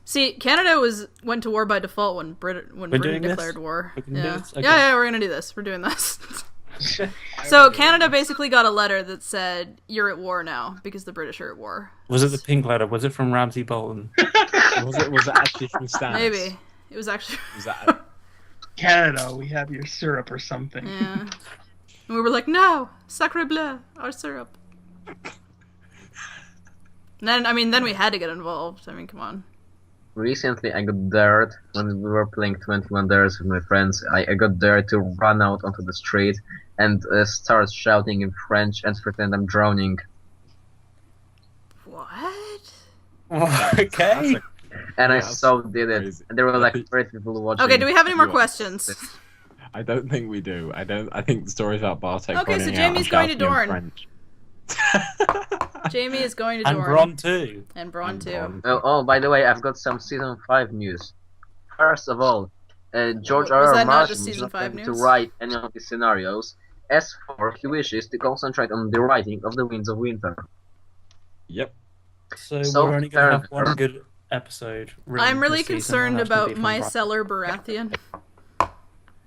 See, Canada went to war by default when Britain doing this? declared war. We can do Yeah. this? Okay. Yeah, we're gonna do this. We're doing this. So Canada basically got a letter that said, "You're at war now," because the British are at war. was it the pink letter? Was it from Ramsay Bolton? Was it actually from Stannis? Maybe. It was actually... Was that? Canada, we have your syrup or something. Yeah. And we were like, no! Sacre bleu! Our syrup. And then we had to get involved. I mean, come on. Recently, I got dared, when we were playing 21 Dares with my friends, I got dared to run out onto the street and start shouting in French and pretend I'm drowning. What? Okay. And I Yeah, so did it. crazy. And there were like 3 people watching. Okay, do we have any more You are- questions? I don't think we do. I think the story's about Bartek. Okay, so running out Jamie's and going to shouting in Dorne. French. Jamie is going to And Dorne. Bronn too. And Bronn, And too. Bronn. Oh, by the way, I've got some season 5 news. First of all, George Was R. that R. not Martin just is season not 5 going to news? write any of the scenarios. As for, he wishes to concentrate on the writing of the Winds of Winter. Yep. So, So we're only going to have fair. one good episode. written I'm really this season, concerned and that's gonna about be from my Bronn. cellar Baratheon.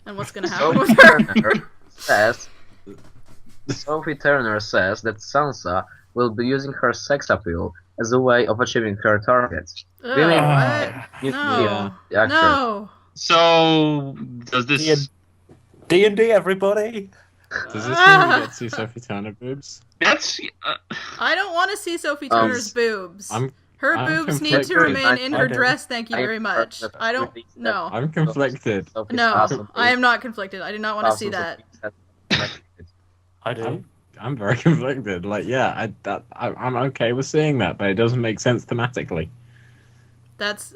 And what's gonna Sophie happen with her. Turner says, Sophie Turner says that Sansa will be using her sex appeal as a way of achieving her targets. Ugh, Really? what? You No. the actress. No. So, does this... D&D, everybody. Does this mean we get to see Sophie Turner boobs? That's... I don't want to see Sophie Turner's boobs. Her I'm boobs need to conflicted. remain in I her do. dress, thank you I very much. prefer I don't... that- No. I'm conflicted. Sophie's No, awesome. I am not conflicted. I do not want to see that. I do. I'm very conflicted. Like, yeah, I'm okay with seeing that, but it doesn't make sense thematically.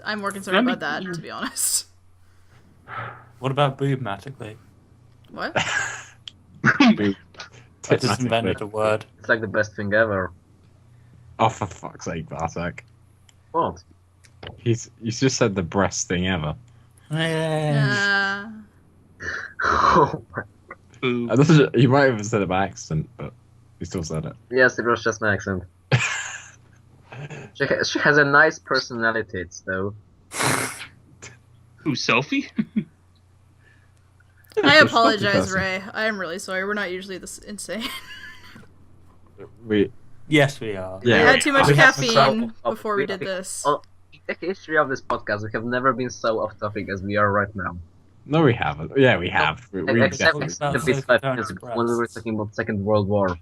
I'm more concerned about that, to be honest. What about boobmatically? What? I just invented a word. It's like the best thing ever. Oh, for fuck's sake, Bartek. What? He's just said the breast thing ever. Yeah. Oh Boo. You might have said it by accident, but you still said it. Yes, it was just my accent. She has a nice personality, though. Who, Sophie? I She's a apologize, person. Ray. I am really sorry. We're not usually this insane. Yes, we are. We Yeah. had too much We have caffeine so- before we did this. Oh, in the history of this podcast, we have never been so off topic as we are right now. No, we haven't. Yeah, we have. We Except definitely. the Sophie bit 5 Turner's minutes ago when we were breasts. talking about Second World War.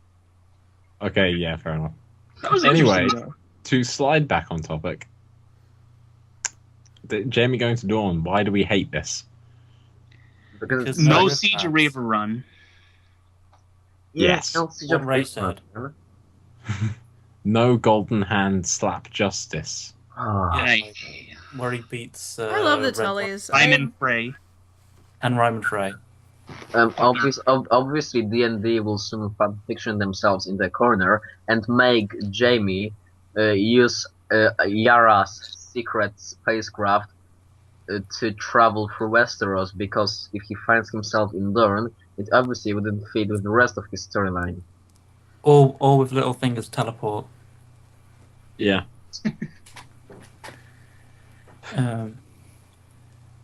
Okay, yeah, fair enough. That was Anyway, interesting, though. to slide back on topic, Jaime going to Dawn. Why do we hate this? Because Because No No, Siege that's- of River Run. Yes. no Siege What of Ray River, said. remember? No golden hand slap justice. Ah, Yeah, Right. where he beats. I love the Red Tullys. Simon Frey. and Ryman Frey. Obviously, D&D will soon fan fiction themselves in the corner and make Jaime use Yara's secret spacecraft to travel through Westeros, because if he finds himself in Dorne, it obviously wouldn't fit with the rest of his storyline. Or with Littlefinger's teleport. Yeah.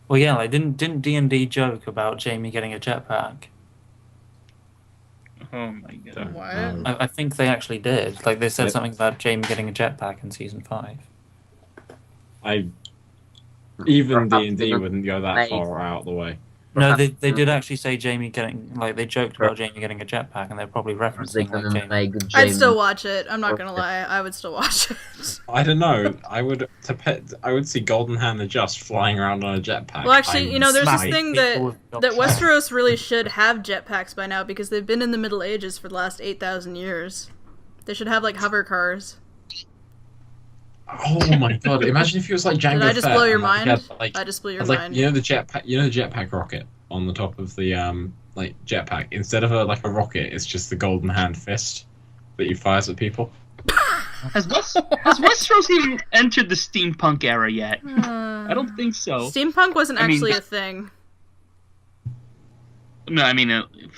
Well, yeah, like didn't D&D joke about Jaime getting a jetpack? Oh my god. Don't What? know. I think they actually did. Like they said Yep. something about Jaime getting a jetpack in season 5. Even Perhaps D&D they wouldn't go that made- far out the way. No, Perhaps they did actually say Jaime getting, like, they joked about Jaime getting a jetpack, and they're probably They're referencing, like, gonna Jaime. make I'd Jaime still watch it. I'm not gonna lie. I would still watch it. I don't know. I would see Golden Hand adjust flying around on a jetpack. Well, actually, you know, there's this Smack. thing People that with Westeros really should have jetpacks by now, because they've been in the Middle Ages for the last 8,000 years. They should have like hover cars. Oh my god! Imagine if he was like Django Did I just Fett blow your and, like, he mind? had, like, I just blew your had, like, mind. you know the jetpack rocket on the top of the like jetpack. Instead of a rocket, it's just the Golden Hand fist that he fires at people. Has Westeros even entered the steampunk era yet? I don't think so. Steampunk wasn't I mean, actually a thing. No, I mean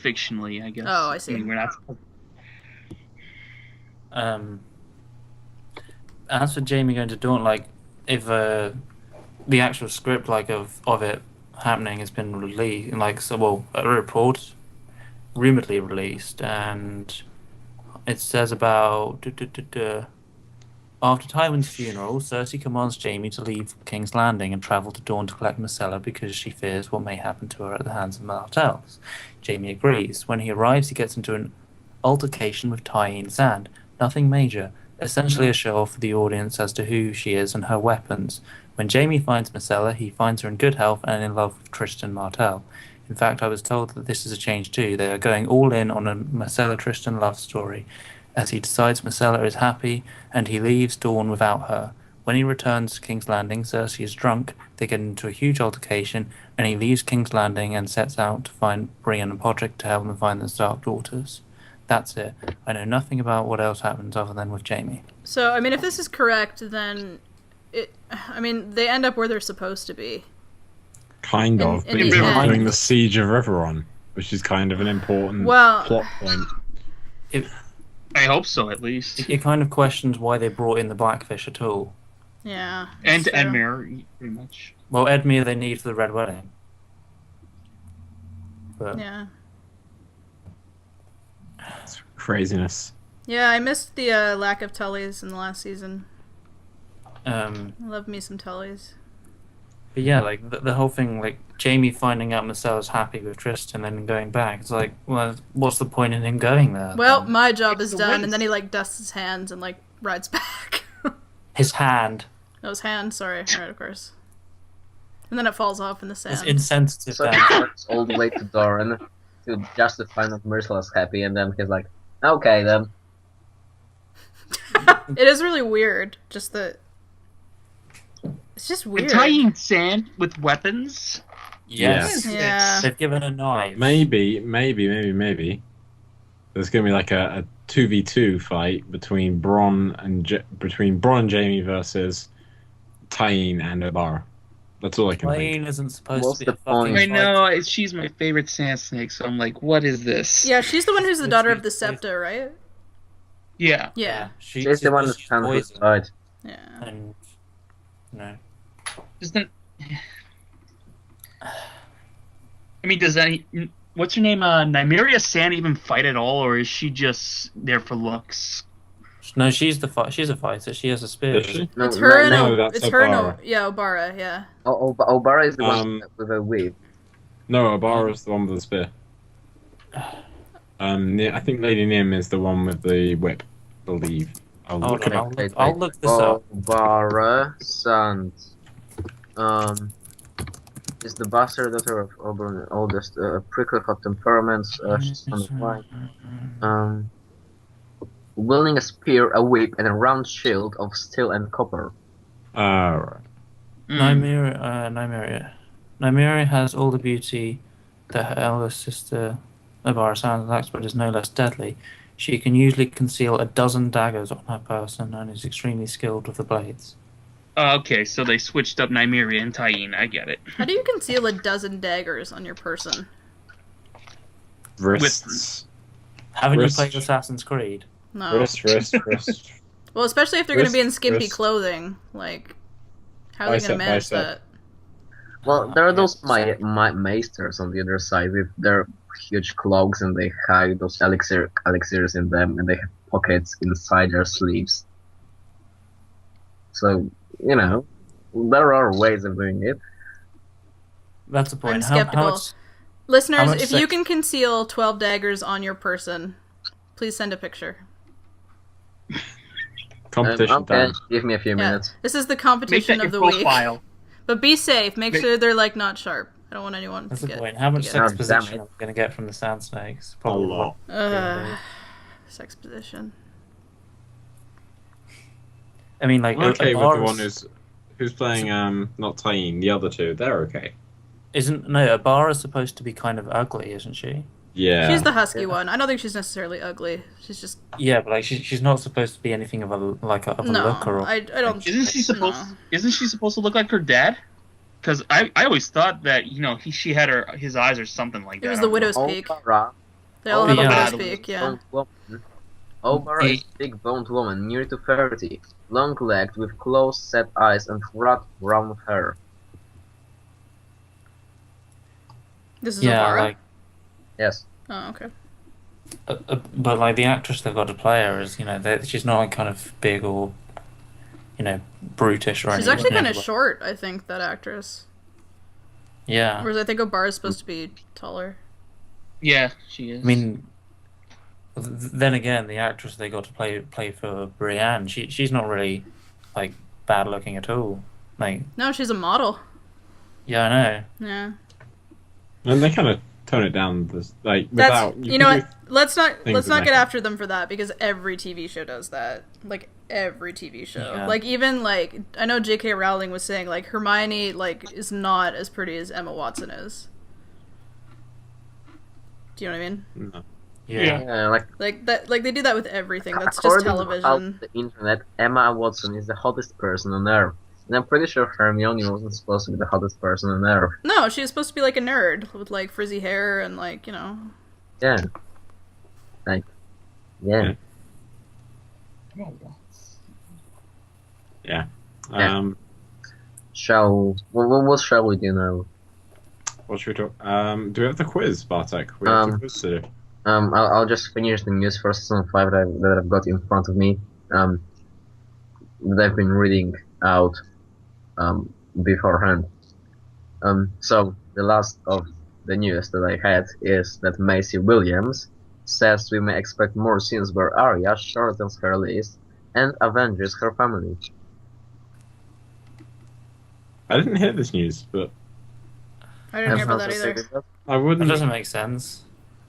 fictionally, I guess. Oh, I see. mean, we're not. As for Jaime going to Dawn, like, if the actual script, like, of it happening has been released, like, so, well, a report, rumoredly released, and it says about, after Tywin's funeral, Cersei commands Jaime to leave King's Landing and travel to Dawn to collect Myrcella because she fears what may happen to her at the hands of Martells. Jaime agrees. When he arrives, he gets into an altercation with Tyene Sand. Nothing major. Essentially a show-off for the audience as to who she is and her weapons. When Jaime finds Myrcella, he finds her in good health and in love with Tristan Martell. In fact, I was told that this is a change too. They are going all in on a Myrcella-Tristan love story. As he decides Myrcella is happy, and he leaves Dawn without her. When he returns to King's Landing, Cersei is drunk, they get into a huge altercation, and he leaves King's Landing and sets out to find Brienne and Podrick to help them find the Stark daughters. That's it. I know nothing about what else happens other than with Jaime. So, I mean, if this is correct, then they end up where they're supposed to be. Kind In- of, in but the he's not end. doing the Siege of Riverrun, which is kind of an important Well- plot point. I hope so, at least. It kind of questions why they brought in the Blackfish at all. Yeah. And that's true. Edmure, pretty much. Well, Edmure they need for the Red Wedding. But Yeah. It's craziness. Yeah, I missed the lack of Tullys in the last season. I love me some Tullys. but yeah, like the whole thing, like Jaime finding out Myrcella's happy with Tristan and then going back. It's like, well, what's the point in him going there? Well, then? my job It's is the done, waste. and then he like dusts his hands and like rides back. His hand No, his hand. Sorry, right, of course. And then it falls off in the is sand. insensitive. So he Then. goes all the way to Dorne to just to find out Myrcella's happy, and then he's like, okay then. It is really weird. Just that. It's just weird. And tying sand with weapons? Yes. Yeah. They've given a knife. Maybe. There's gonna be like a 2v2 fight between Bronn and Jaime versus Tyene and Obara. That's all I can think. Plane isn't supposed What's to be the a fucking point? I know, fight. she's my favorite sand snake, so I'm like, what is this? Yeah, she's the one who's the It's daughter supposed of the to be- Septa, right? Yeah. Yeah. She's the one that she's stands poisoned. beside. Yeah. And no. Doesn't. I mean, does any. What's her name? Nymeria Sand even fight at all, or is she just there for looks? No, she's a fighter. She has a spear. Is she? No, It's her and no, that's it's her and Obara. yeah, Obara, yeah. Obara is the Um, one with a whip. No, Obara's the one with the spear. I think Lady Nim is the one with the whip, I believe. I'll Hold look on, it I'll up. look, I'll look this up. Baratheon is the bastard daughter of Oberyn, oldest, prickly hot temperaments. She's on the white. Wielding a spear, a whip, and a round shield of steel and copper. Right. Nymeria has all the beauty that her eldest sister, Baratheon, lacks, but is no less deadly. She can usually conceal a dozen daggers on her person and is extremely skilled with the blades. Okay, so they switched up Nymeria and Tyene. I get it. How do you conceal a dozen daggers on your person? Wrists. Haven't Wrist. you played Assassin's Creed? No. Wrist. Well, especially if they're going to be in Wrist, skimpy wrist. clothing. Like, how are they going to manage Bicep. that? Well, there are those Yeah. maesters on the other side with their huge cloaks, and they hide those elixirs in them, and they have pockets inside their sleeves. So, you know, there are ways of doing it. That's the point. I'm How skeptical. much? Listeners, how much if you can conceal 12 daggers on your person, please send a picture. Competition Okay, time. give me a few minutes. This is the Make competition that of your the week. profile. But be safe. Make sure they're, like, not sharp. I don't want anyone That's to the get... point. How much to sex Oh, position damn it. are we going to get from the Sand Snakes? A lot. Sex position. I mean, like, I'm okay with the Abara's- one who's playing not Tyene. The other two, they're okay. Abara's supposed to be kind of ugly, isn't she? Yeah. She's the husky one. I don't think she's necessarily ugly. She's just... Yeah, but like she's not supposed to be anything of a No, looker. Or, I don't... Isn't she supposed? No. Isn't she supposed to look like her dad? Because I always thought that she had his eyes or something like that. It was I the don't widow's know. peak. Obara, They all have a Yeah. widow's peak, yeah. boned woman. Obara is a big-boned woman, near to 30, long-legged, with close-set eyes and rat brown hair. This is yeah, Obara? like, Yes. Oh, okay. but like the actress they've got to play her is, she's not kind of big or, brutish or anything. She's actually kind of short, I think, that actress. Yeah, Whereas I think Obara's supposed to be taller. Yeah, she is. I mean, then again, the actress they got to play for Brienne, she's not really like bad looking at all. Like, No, she's a model. yeah, I know. Yeah. And they kind of tone it down, like That's... without. You know what? Let's not things get that make after them for that, because every TV show does that. Like, every TV show. Yeah. Like, even, like... I know J.K. Rowling was saying, like, Hermione, like, is not as pretty as Emma Watson is. Do you know what I mean? No. Yeah. Yeah, like Like, that. Like, they do that with everything. That's just according television. to the internet, Emma Watson is the hottest person on Earth. And I'm pretty sure Hermione wasn't supposed to be the hottest person on Earth. No, she was supposed to be, like, a nerd with, like, frizzy hair and, like, Yeah. Yeah. Yeah. What shall we do now? What should we talk? Do we have the quiz, Bartek? We have the quiz to do. I'll just finish the news for season 5 that I've got in front of me. That I've been reading out beforehand. So the last of the news that I had is that Maisie Williams says we may expect more scenes where Arya shortens her list and avenges her family. I didn't hear this news, but I didn't hear about that either. I That wouldn't. doesn't make sense.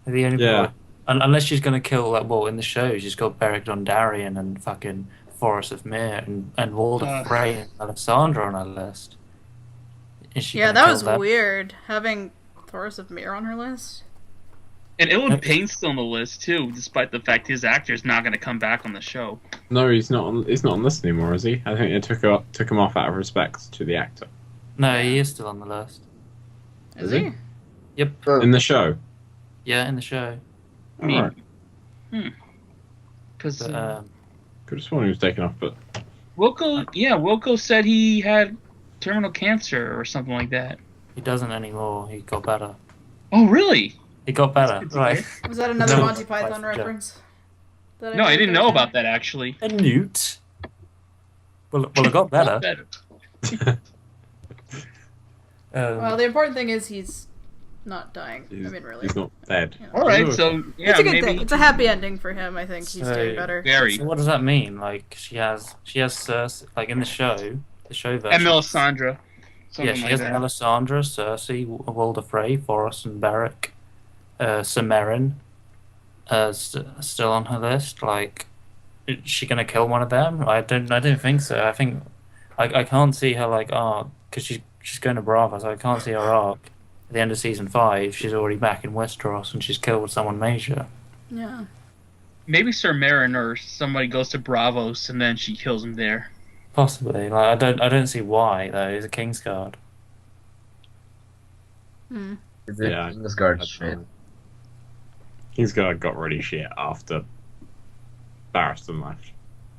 The only Yeah. unless she's gonna kill in the show she's got Beric Dondarrion and fucking Forest of Myr and Walder Frey and Alessandra on her list. Is she Yeah, gonna that kill was them? weird, having Thoros of Myr on her list. And Ilyn Payne's still on the list too, despite the fact his actor's not going to come back on the show. No, he's not on. He's not on this anymore, is he? I think they took him off out of respect to the actor. No, he is still on the list. Is Is he? Yep. In the show. Yeah, in the show. I mean, Alright. because But, Could have sworn he was taken off, but Wilco said he had terminal cancer or something like that. he doesn't anymore. He got better. Oh, really? He got better. good to Right. hear. Was that another No, Monty like, Python yeah. reference? That No, I didn't know there? about that actually. A newt. Well, it got better. Better. Well, the important thing is he's not dying. He's, I mean, really. he's not dead. You know. All right, so yeah, It's a good maybe thing. It's a happy ending for him. I think he's So- doing better. Gary So what does that mean? Like she has Cersei, like in the show version. and Melisandre. Yeah, Something she like has that. Melisandre, Cersei, Walder Frey, Forrest, and Beric. Samarin, still on her list. Like, is she gonna kill one of them? I don't think so. I think I can't see her like arc because she's going to Brava, so I can't see her arc. At the end of season 5, she's already back in Westeros and she's killed someone major. Yeah. Maybe Sir Meryn or somebody goes to Bravos and then she kills him there. Possibly. Like I don't see why though. He's a Kingsguard. Hmm. The Yeah, Kingsguard That's shit. fine. He's got really shit after Barristan left.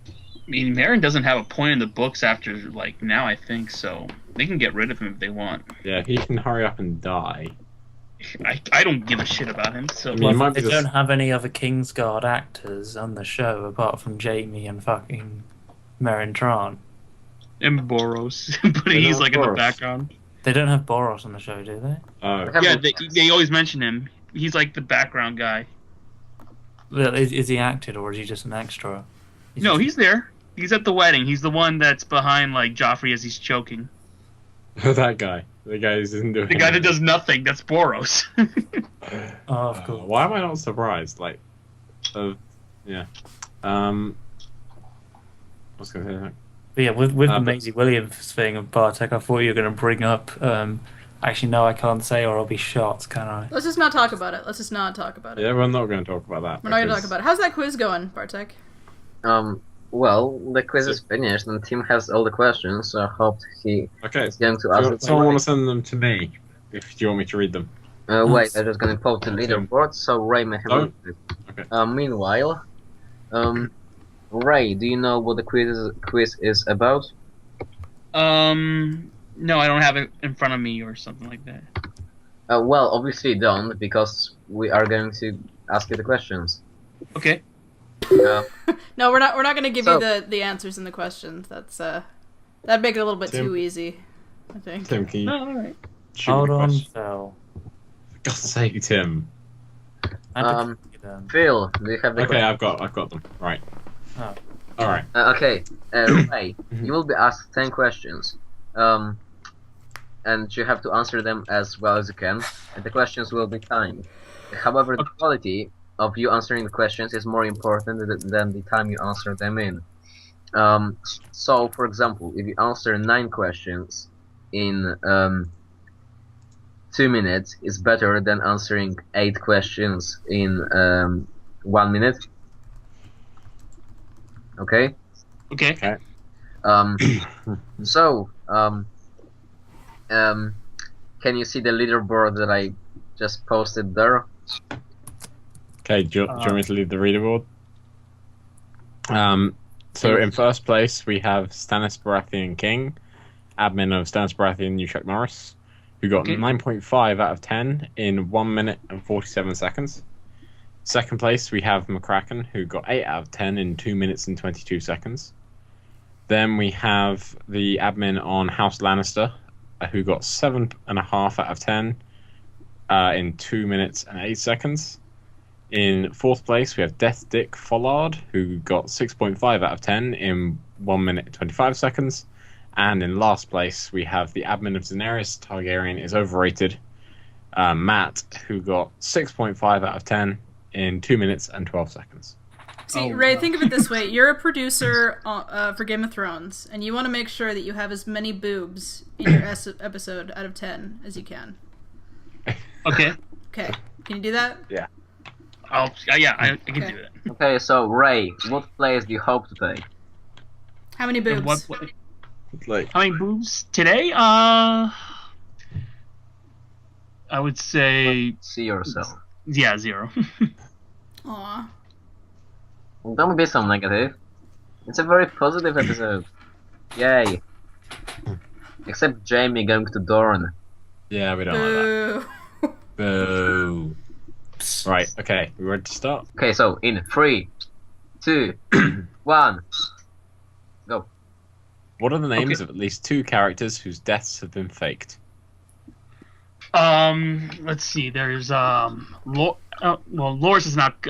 I mean, Meryn doesn't have a point in the books after like now. I think so. They can get rid of him if they want. Yeah, he can hurry up and die. I don't give a shit about him. So I mean, it might They be don't just- have any other Kingsguard actors on the show apart from Jaime and fucking Meryn Tran. and Boros, but They he's don't like in the Boros. background. They don't have Boros on the show, do they? Oh, Yeah, they always mention him. He's like the background guy. Well, is he acted or is he just an extra? No, just- he's there. He's at the wedding. He's the one that's behind like Joffrey as he's choking. that guy. The guy who isn't doing The guy that does nothing. That's Boros. Oh, of course. Why am I not surprised? Like, yeah. I was gonna say that. But yeah, with the but- Maisie Williams thing of Bartek, I thought you were going to bring up. Actually, no, I can't say, or I'll be shot. Can I? Let's just not talk about it. Let's just not talk about it. Yeah, we're not going to talk about that. We're not going to talk about it. How's that quiz going, Bartek? Well, the quiz is finished and Tim has all the questions, so I hope he Okay. is going to Do ask you, someone want to send them to me? If do you want me to read them? Wait, I'm just gonna post the leaderboard so Ray may have a look at it. Okay. Meanwhile, Ray, do you know what the quiz is about? No, I don't have it in front of me or something like that. Well, obviously you don't, because we are going to ask you the questions. Okay. No, we're not going to give So- you the answers and the questions. That's that'd make it a little bit Tim. too easy, I think. Tim, can you No, all right. shoot Hold me a on, question? Phil. For God's sake, Tim. Phil, do you have the Okay, I've got them. Right. Oh. All right. Okay, Ray, you will be asked 10 questions. And you have to answer them as well as you can, and the questions will be timed. However, the quality of you answering the questions is more important than the time you answer them in. So, for example, if you answer 9 questions in 2 minutes, it's better than answering 8 questions in 1 minute. Okay? Okay. So, can you see the leaderboard that I just posted there? Okay, do you want me to lead the leaderboard? So in first place we have Stannis Baratheon King, admin of Stannis Baratheon Chuck Norris, who got Okay. 9.5 out of 10 in 1 minute and 47 seconds. Second place we have McCracken, who got 8 out of 10 in 2 minutes and 22 seconds. Then we have the admin on House Lannister, who got 7.5 out of 10 in 2 minutes and 8 seconds. In fourth place, we have Death Dick Follard, who got 6.5 out of 10 in 1 minute and 25 seconds. And in last place, we have the admin of Daenerys Targaryen is overrated, Matt, who got 6.5 out of 10 in 2 minutes and 12 seconds. See, Oh, Ray, wow. think of it this way. You're a producer for Game of Thrones, and you want to make sure that you have as many boobs in your episode out of 10 as you can. Okay. Okay. Can you do that? I can Okay. do that. Okay, so Ray, what place do you hope to take? How many And boobs? Like, How many boobs today? I would say See yourself. 0. Aw. Don't be so negative. It's a very positive episode. Yay. Except Jamie going to Dorne. yeah, we don't like Boo. that. Boo. Right, okay, we ready to start? Okay, so in 3, 2, 1. What are the names Okay. of at least 2 characters whose deaths have been faked? Let's see. There's Loris is not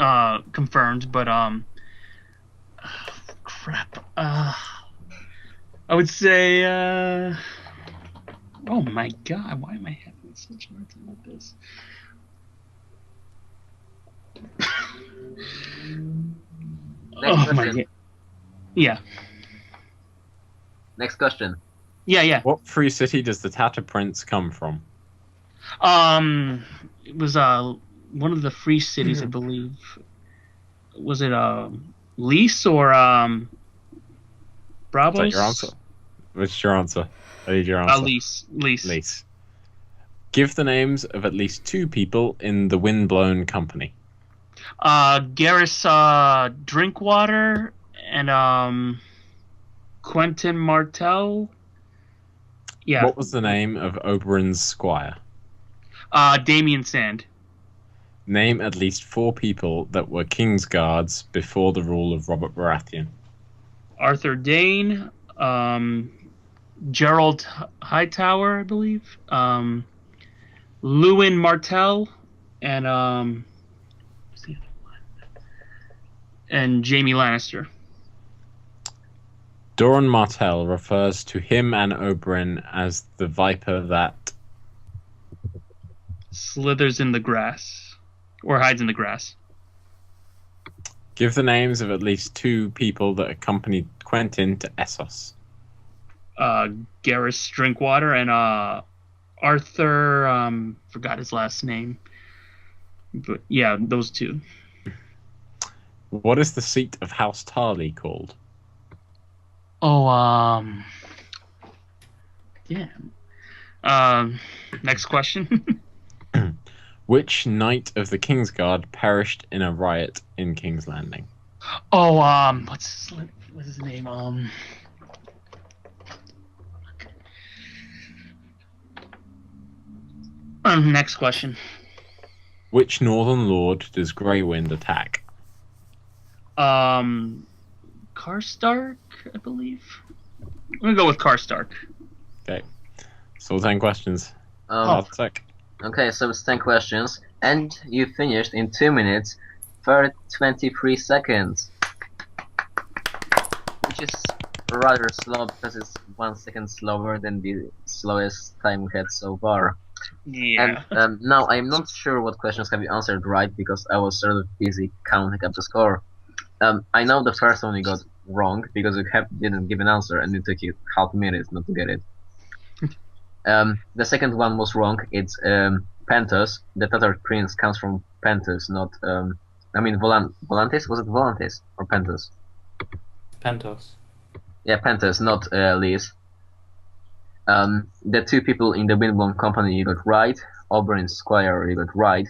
confirmed, but crap. I would say. Oh my god! Why am I having such a hard time with this? Next Oh my question. god. Yeah. Next question. Yeah. What free city does the Tatter Prince come from? It was one of the free cities, I believe. Was it Lys or Bravos? Is that your answer? What's your answer? I need your answer. Lys. Lys. Give the names of at least 2 people in the Windblown Company. Garrus Drinkwater and Quentin Martell. Yeah. What was the name of Oberyn's squire? Damien Sand. Name at least 4 people that were King's Guards before the rule of Robert Baratheon. Arthur Dane, Gerald Hightower, I believe, Lewin Martell, and what's the other one? And Jaime Lannister. Doran Martell refers to him and Oberyn as the viper that Slithers in the grass, or hides in the grass. Give the names of at least 2 people that accompanied Quentin to Essos. Garrus Drinkwater and Arthur, forgot his last name. But yeah, those 2. What is the seat of House Tarly called? Oh, damn. Next question. Which knight of the Kingsguard perished in a riot in King's Landing? Oh, what's his name? Next question. Which Northern Lord does Grey Wind attack? Karstark, I believe. I'm gonna go with Karstark. Okay. Still 10 questions. Um, Sec. Okay, so it's 10 questions, and you finished in 2 minutes, 23 seconds. Which is rather slow because it's 1 second slower than the slowest time we had so far. Yeah. And now I'm not sure what questions have you answered right because I was sort of busy counting up the score. I know the first one you got wrong because you didn't give an answer and it took you half a minute not to get it. The second one was wrong. It's Pentos. The Tatar Prince comes from Pentos, not Volantis. Was it Volantis or Pentos? Pentos. Yeah, Pentos, not Lys. The 2 people in the Windblown Company you got right. Oberyn Squire you got right.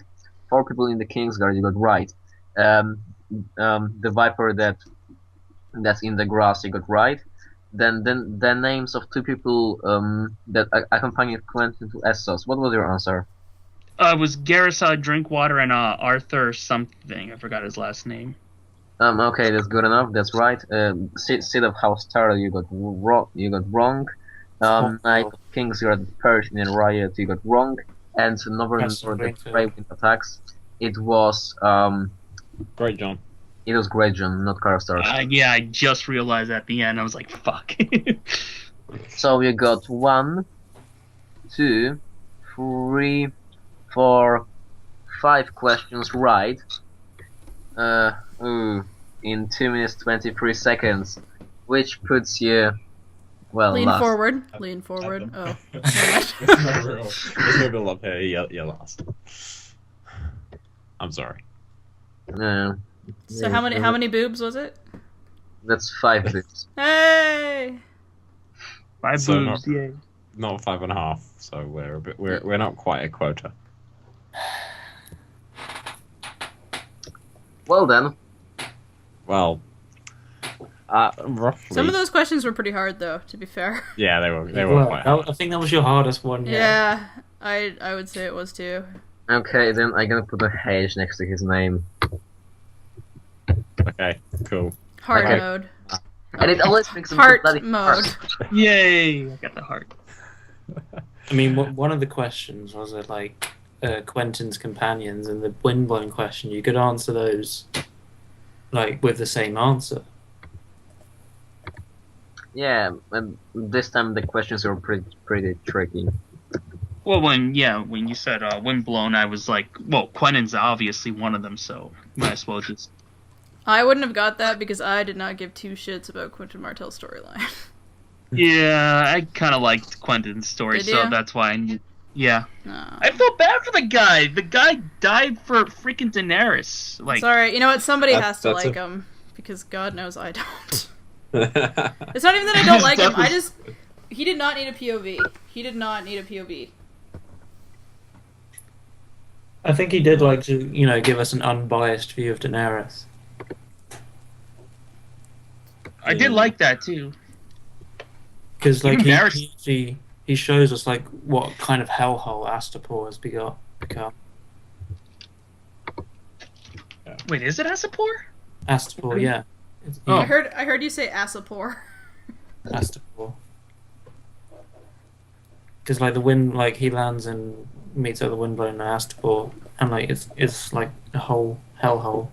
4 people in the Kingsguard you got right. The Viper that's in the grass you got right. Then the names of 2 people that accompanied Quentin to Essos. What was your answer? It was Garrus Drinkwater and Arthur something. I forgot his last name. Okay, that's good enough. That's right. Seat of House Tarl you got wrong. Knight of Kingsguard perished in a riot you got wrong. And Northern Lord the Grey Wind attacks. It was Great, John. It was Greyjoy, not Karstark. Yeah, I just realized at the end. I was like, fuck. So you got 1, 2, 3, 4, 5 questions right. In 2 minutes 23 seconds, which puts you Lean last. forward. Lean forward. Oh. There's no build up here. You're last. I'm sorry. So how many boobs was it? That's 5 bits. Hey! 5 So boobs, yay. Not 5.5. So we're not quite a quota. Well then, Well, roughly. Some of those questions were pretty hard, though. To be fair. Yeah, they were quite hard. I think that was your hardest one. Yeah, I would say it was too. okay, then I'm gonna put a H next to his name. Okay, cool. Hard Okay. mode. And it always makes him Heart bloody mode. hard. Yay! I got the heart. I mean, one of the questions was it like Quentin's companions, and the windblown question. You could answer those like with the same answer. Yeah, and this time the questions were pretty tricky. Well, when you said windblown, I was like, well, Quentin's obviously one of them, so might as well just. I wouldn't have got that because I did not give two shits about Quentin Martell's storyline. Yeah, I kind of liked Quentin's story, Did so you? that's why. Yeah, No. I felt bad for the guy. The guy died for freaking Daenerys. Like, Sorry, you know what? Somebody has to that's like him because God knows I don't. It's not even that I don't like him. I just he did not need a POV. He did not need a POV. I think he did like to, give us an unbiased view of Daenerys. I did like that too. Because like Daenerys- he shows us like what kind of hellhole Astapor has become. Wait, is it Asapor? Astapor, yeah. Oh. I heard you say Asapor. Astapor. Because like the wind, like he lands and meets other windblown and Astapor, and like it's like a whole hellhole.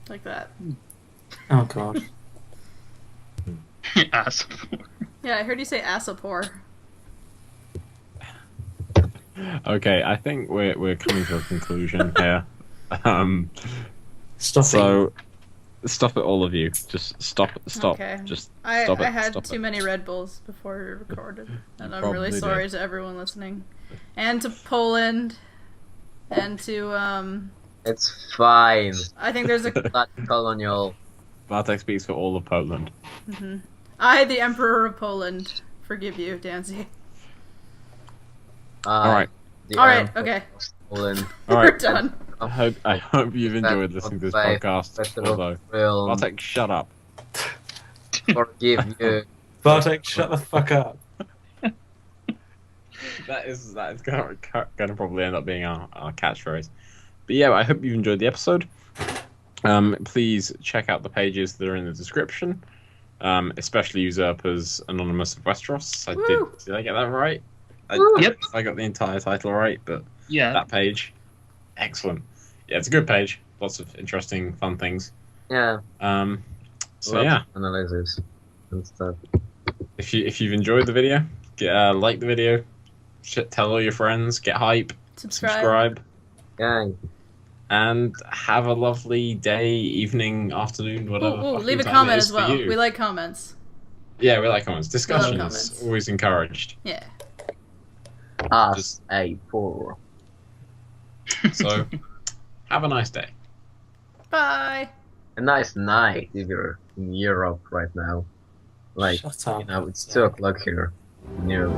Like that. Oh god. Asapor. Yeah, I heard you say Asapor. Okay, I think we're coming to a conclusion here. Stop So, stop it, all of you. Just stop. Okay. Just I stop it. had stop too it. many Red Bulls before we recorded, and I'm Probably really did. sorry to everyone listening, and to Poland, and to It's fine. I think there's a. Not colonial. Bartek speaks for all of Poland. I, the Emperor of Poland, forgive you, Dancy. All right. All right, okay. Poland. All We're right. done. I hope you've enjoyed listening to this podcast. Although, Will Bartek, shut up. forgive you. Bartek, shut the fuck up. That is gonna probably end up being our catchphrase. But yeah, I hope you've enjoyed the episode. Please check out the pages that are in the description, especially Usurpers Anonymous of Westeros. Did I get that right? Yep. I got the entire title right, but Yeah. that page, excellent. Yeah, it's a good page. Lots of interesting, fun things. Yeah. So lots yeah, of analysis and stuff. if you've enjoyed the video, like the video, tell all your friends, get hype, subscribe. Yeah. And have a lovely day, evening, afternoon, whatever. Ooh, fucking leave a time comment it is as for well. you. We like comments. Yeah, we like comments. Discussion is comments. always encouraged. Yeah. Us Just- a poor. So, have a nice day. Bye. A nice night if you're in Europe right now. Like, Shut up. it's 2 o'clock here. No.